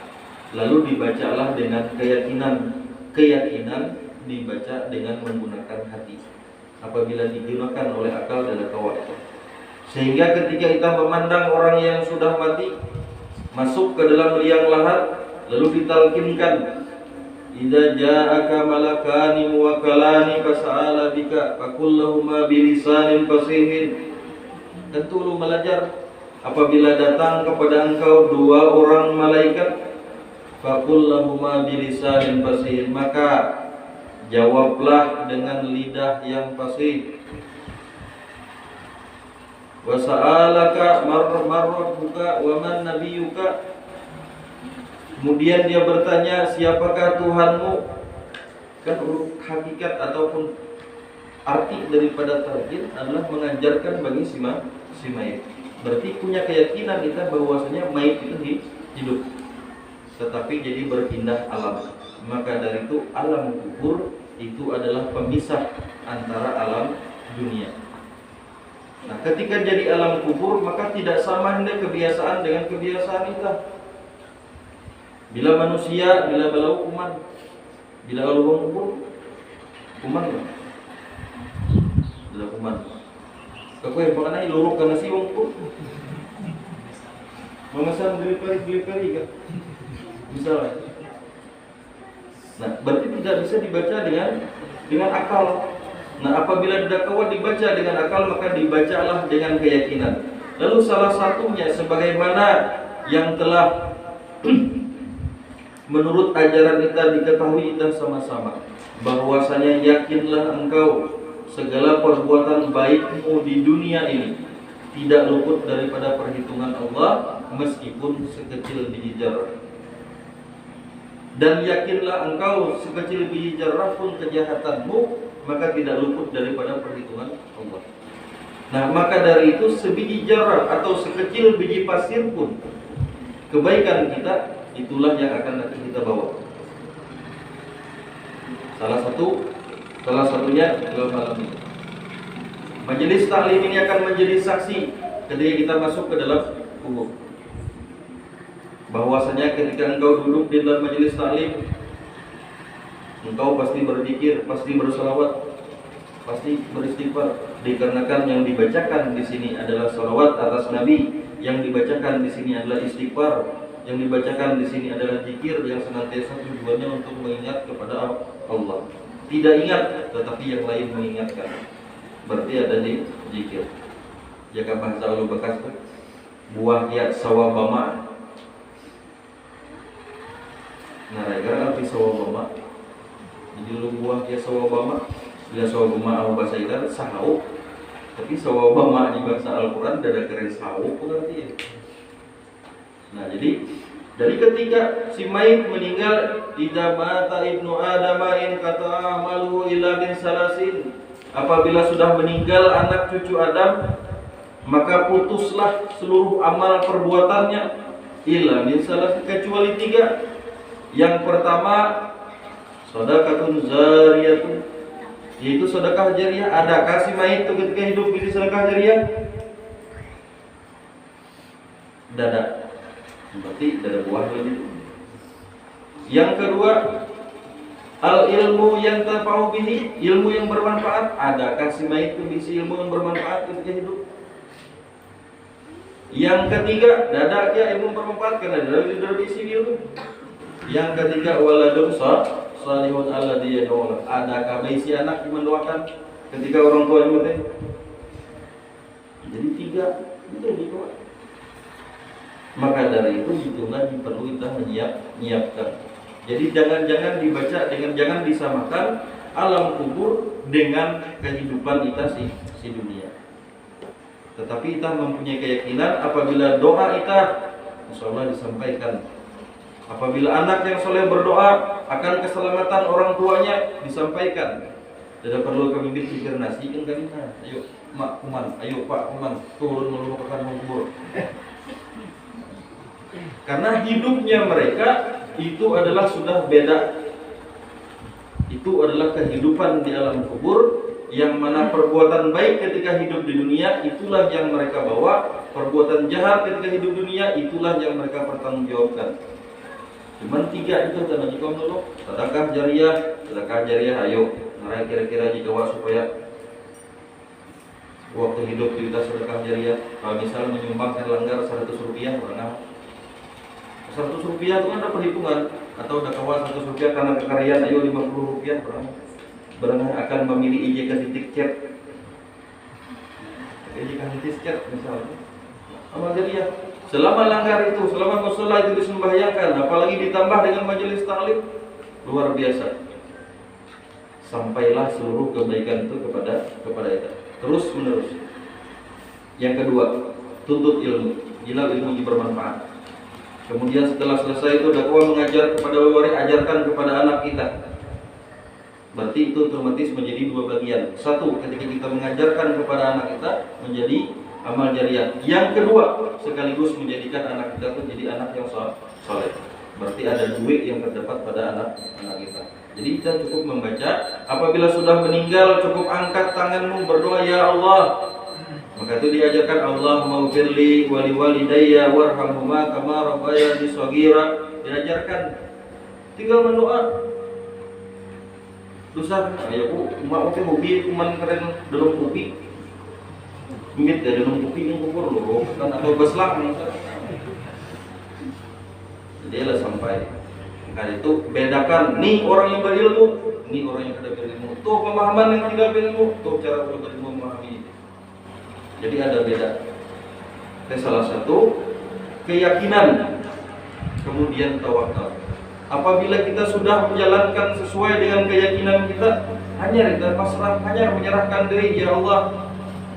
Lalu dibacalah dengan keyakinan dibaca dengan menggunakan hati. Apabila digunakan oleh akal dada kawa itu, sehingga ketika kita memandang orang yang sudah mati masuk ke dalam liang lahat, lalu ditalkinkan, idza ja'aka malakani muwakkalani fas'ala bika fakullahuma bilisanin fasihin. Tentu lu belajar, apabila datang kepada engkau dua orang malaikat, fakullahuma bilisanin fasihin, maka jawablah dengan lidah yang fasih. Wa sa'alaka marrabbuka wa man nabiyyuka. Kemudian dia bertanya, siapakah Tuhanmu? Kan hakikat ataupun arti daripada tarjih adalah mengajarkan bagi si mayit. Berarti punya keyakinan kita bahwasanya mayit itu hidup, tetapi jadi berpindah alam. Maka dari itu alam kubur itu adalah pemisah antara alam dunia. Nah, ketika jadi alam kubur maka tidak sama hendak kebiasaan dengan kebiasaan kita. Bila manusia, bila balau kuman. Bila Allah kubur, kuman kan? Bila kuman. Kako yang pakanay luruk ka na siwang ko. Memesan delivery kan? Misalnya. Nah, berarti tidak bisa dibaca dengan akal. Nah, apabila dakwa dibaca dengan akal, maka dibacalah dengan keyakinan. Lalu salah satunya sebagaimana yang telah menurut ajaran kita diketahui kita sama-sama, bahwasanya yakinlah engkau segala perbuatan baikmu di dunia ini tidak luput daripada perhitungan Allah meskipun sekecil biji zarah. Dan yakinlah engkau sekecil biji zarah pun kejahatanmu maka tidak luput daripada perhitungan Allah. Nah, maka dari itu sebiji zarah atau sekecil biji pasir pun kebaikan kita itulah yang akan kita bawa. Salah satunya dalam malam ini. Majelis taklim ini akan menjadi saksi ketika kita masuk ke dalam kubur. Bahwasanya ketika engkau duduk di dalam majelis taklim, engkau pasti berzikir, pasti berselawat, pasti beristighfar, dikarenakan yang dibacakan di sini adalah salawat atas Nabi, yang dibacakan di sini adalah istighfar, yang dibacakan di sini adalah zikir yang senantiasa tujuannya untuk mengingat kepada Allah. Tidak ingat, tetapi yang lain mengingatkan. Berarti ada di zikir. Jika bahasa ulu bekas itu buah ya sawabama. Nah, gara-gara arti sawabama. Jadi lu buah ya sawabama. Bila sawabama bahasa Ikan sahau. Tapi sawabama di bahasa Al-Quran dada keren sahau berarti ya. Nah, jadi ketika si mayit meninggal, idza mata ibnu Adam in kata amalu illa bin salasin. Apabila sudah meninggal anak cucu Adam, maka putuslah seluruh amal perbuatannya illa min salasin, kecuali 3. Yang pertama, sedekahun zariyatun, yaitu sedekah jariah. Adakah si mayit itu ketika hidup bisa sedekah jariah? Dada. Berarti dada buah lagi. Yang kedua, al ilmu yang terpau bihi, ilmu yang bermanfaat. Adakah si mayit itu bisa ilmu yang bermanfaat ketika hidup? Yang ketiga, dada ya ilmu bermanfaat karena dada isi ilmu. Yang ketiga, waladun salihun alladhi yad'u. Adakah isi anak yang mendoakan ketika orang tua mati? Jadi 3 itu didoa. Maka dari itu itulah perlu kita menyiapkan. Jadi jangan dibaca jangan disamakan alam kubur dengan kehidupan kita si dunia. Tetapi kita mempunyai keyakinan apabila doa kita insyaallah disampaikan. Apabila anak yang soleh berdoa akan keselamatan orang tuanya disampaikan. Tidak perlu kami pikir nasi kan kami ayo mak kuman, ayo pak kuman turun melupakan kubur. Karena hidupnya mereka itu adalah sudah beda. Itu adalah kehidupan di alam kubur, yang mana perbuatan baik ketika hidup di dunia itulah yang mereka bawa, perbuatan jahat ketika hidup di dunia itulah yang mereka pertanggungjawabkan. Cuman 3 itu tanda jika dulu, sedekah jariah, ayo. Nah, kira-kira jika supaya waktu hidup kita sedekah jariah, kalau misalnya menyumbangkan langgar 100 rupiah, mana 100 rupiah itu kan ada perhitungan, atau udah kawal 100 rupiah karena kekarian, ayo 50 rupiah berang akan memilih IJK titik chat. IJK titik chat misalnya. Amal jariah. Selama langgar itu, selama mushola itu disembahyangkan, apalagi ditambah dengan majelis taklim, luar biasa. Sampailah seluruh kebaikan itu kepada kita. Terus menerus. Yang kedua, tuntut ilmu. Bila ilmu bermanfaat. Kemudian setelah selesai itu dakwah mengajar kepada waris, ajarkan kepada anak kita. Berarti itu otomatis menjadi 2 bagian. 1, ketika kita mengajarkan kepada anak kita menjadi amal jariah. Yang kedua, sekaligus menjadikan anak kita menjadi anak yang saleh. Berarti ada duit yang terdapat pada anak kita. Jadi kita cukup membaca. Apabila sudah meninggal, cukup angkat tanganmu berdoa, ya Allah. Maka itu diajarkan Allahumma ghfirli wa liwalidayya warhamhuma kama rabbayani shaghira. diajarkan. Tinggal mendoa. Dosa, ya bu, umat hobi kuman keren dalam kopi. Mungkin dari dalam kopi yang kukur loh, kan atau beslang. Jadi lah sampai kali itu bedakan, nih orang yang berilmu, nih orang yang tidak berilmu. Tuh pemahaman yang tidak berilmu, tuh cara berilmu memahami. Jadi ada beda. Dan salah satu keyakinan, kemudian tawakal. Apabila kita sudah menjalankan sesuai dengan keyakinan kita, hanya kita pasrah, hanya menyerahkan diri, ya Allah,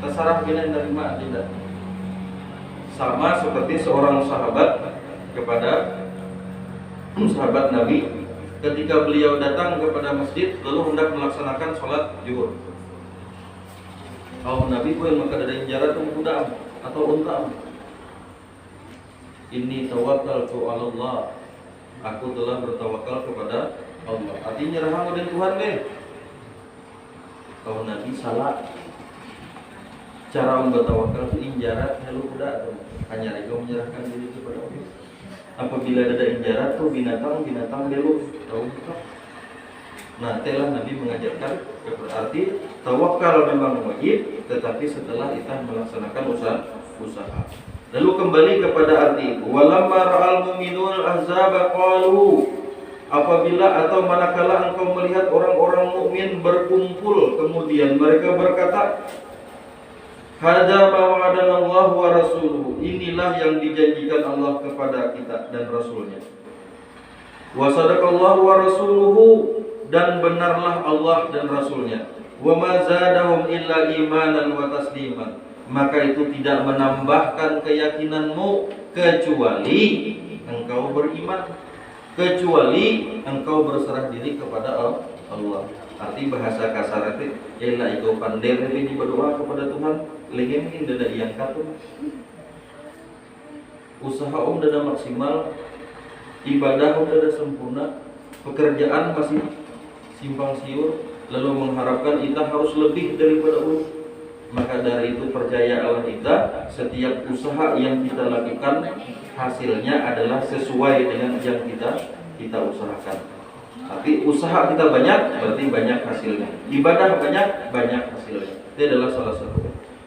terserah bila nerima tidak. Sama seperti seorang sahabat kepada sahabat Nabi, ketika beliau datang kepada masjid lalu hendak melaksanakan sholat zuhur. Kalau Nabi pun maka ada yang jarak kuda atau unta. Inni tawakkaltu 'ala Allah. Aku telah bertawakal kepada Allah. Artinya nyerah dengan Tuhan deh. Kalau Nabi salah. Cara bertawakal itu injarat lalu kuda atau hanya itu menyerahkan diri kepada Allah. Apabila ada injarat tuh binatang belum tahu tak. Nah, telah Nabi mengajarkan berarti tawakal memang wajib, tetapi setelah kita melaksanakan usaha. Lalu kembali kepada arti itu. Walamma ra'al mu'minul ahzaba qalu, apabila atau manakala engkau melihat orang-orang mukmin berkumpul, kemudian mereka berkata, hadza ma wa'adana Allah wa rasuluhu, inilah yang dijanjikan Allah kepada kita dan Rasulnya. Wa sadaqallahu wa rasuluhu, dan benarlah Allah dan Rasulnya. Wa ma zadahum illa imanan wa tasliman, maka itu tidak menambahkan keyakinanmu kecuali engkau beriman, kecuali engkau berserah diri kepada Allah. Arti bahasa kasar itu ialah ikut pandai ini berdoa kepada Tuhan, lagi mungkin dada yang katun. Usaha dada maksimal, ibadah dada sempurna, pekerjaan masih simpang siur, lalu mengharapkan kita harus lebih daripada Allah. Maka dari itu percayalah kita, setiap usaha yang kita lakukan hasilnya adalah sesuai dengan yang kita usahakan. Tapi usaha kita banyak, berarti banyak hasilnya. Ibadah banyak hasilnya. Itu adalah salah satu.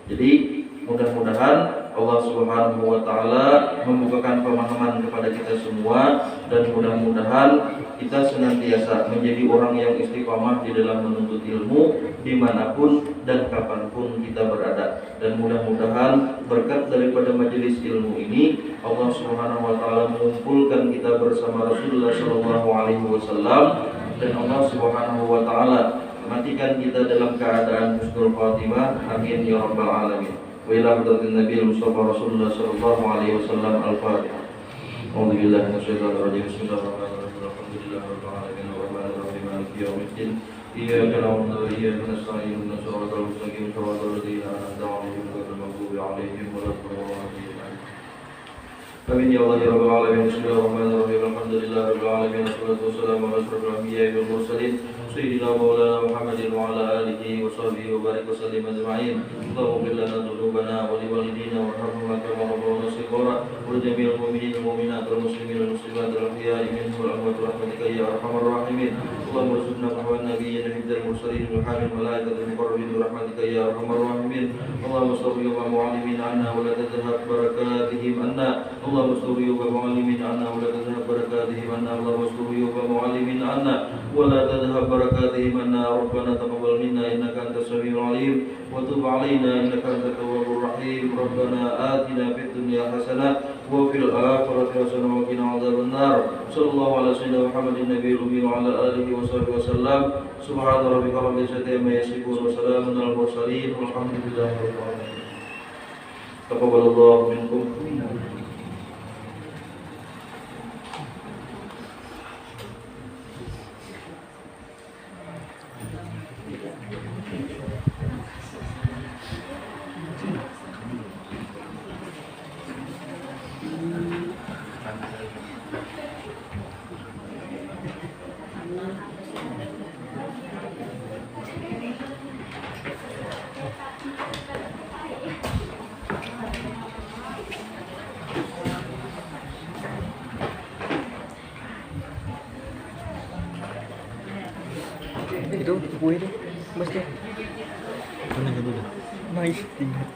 Jadi mudah-mudahan Allah Subhanahu wa taala membukakan pemahaman kepada kita semua, dan mudah-mudahan kita senantiasa menjadi orang yang istiqamah di dalam menuntut ilmu dimanapun dan kapanpun kita berada. Dan mudah-mudahan berkat daripada majelis ilmu ini Allah Subhanahu wa taala mengumpulkan kita bersama Rasulullah sallallahu alaihi wasallam, dan Allah Subhanahu wa taala matikan kita dalam keadaan husnul khatimah. Amin ya rabbal alamin. Wa ila hadratin nabiyil mustafa Rasulullah sallallahu alaihi wasallam. Al-Fatihah. A'udzu billahi minasyaitonir rajim. Bismillahirrahmanirrahim. Alhamdulillahirabbil alamin arrahmanir rahim maliki yaumiddin. Iyyaka na'budu wa iyyaka nasta'in. Ihdinas siratal mustaqim. Siratal ladzina an'amta 'alaihim ghairil maghdubi 'alaihim waladdallin. Amin ya Allah ya rabbal alamin. Bismillahirrahmanirrahim. Alhamdulillahirabbil alamin. Wassalatu wassalamu ala asyrofil anbiya'i wal mursalin sayyidina maulana Muhammadin wa ala alihi wa sahbihi wa barik wa sallim ajma'in. Allahumma ighfir lana dhunubana wa liwalidina warhamhum kama rabbayana shighara wa jami'il mu'minina wal mu'minat wal muslimina wal muslimat wal ahya'i minhum wal amwat rahmatika ya arhamar rahimin. Allahumma arzuqna mahwan nabiyyin hibdal mursalin wa hamil malaikatil muqarrabin rahmatika ya arhamar rahimin. Allahumma astaghfir wa mu'allimin anna wa la tadhhab barakatihim anna. Allahumma astaghfir wa mu'allimin anna wa la tadhhab barakatihim anna. Allahumma astaghfir wa mu'allimin anna wa la tadhhab barakatihim anna. Rabbana taqabbal minna innaka antas samiul alim wa tub 'alaina innaka antat tawwabur rahim. Rabbana atina fid dunya hasanah wa fil akhirati hasanah wa qina adzaban nar. Sallallahu ala sayyidina Muhammadin nabiyil ummi wa ala alihi wa sahbihi wasallam. Subhana rabbika rabbil izzati amma yasifun wa salamun alal mursalin walhamdulillahi rabbil alamin. Taqabbalallahu minkum. kue tuh, mas tuh. Mana gitu dah? Nice, tinggal.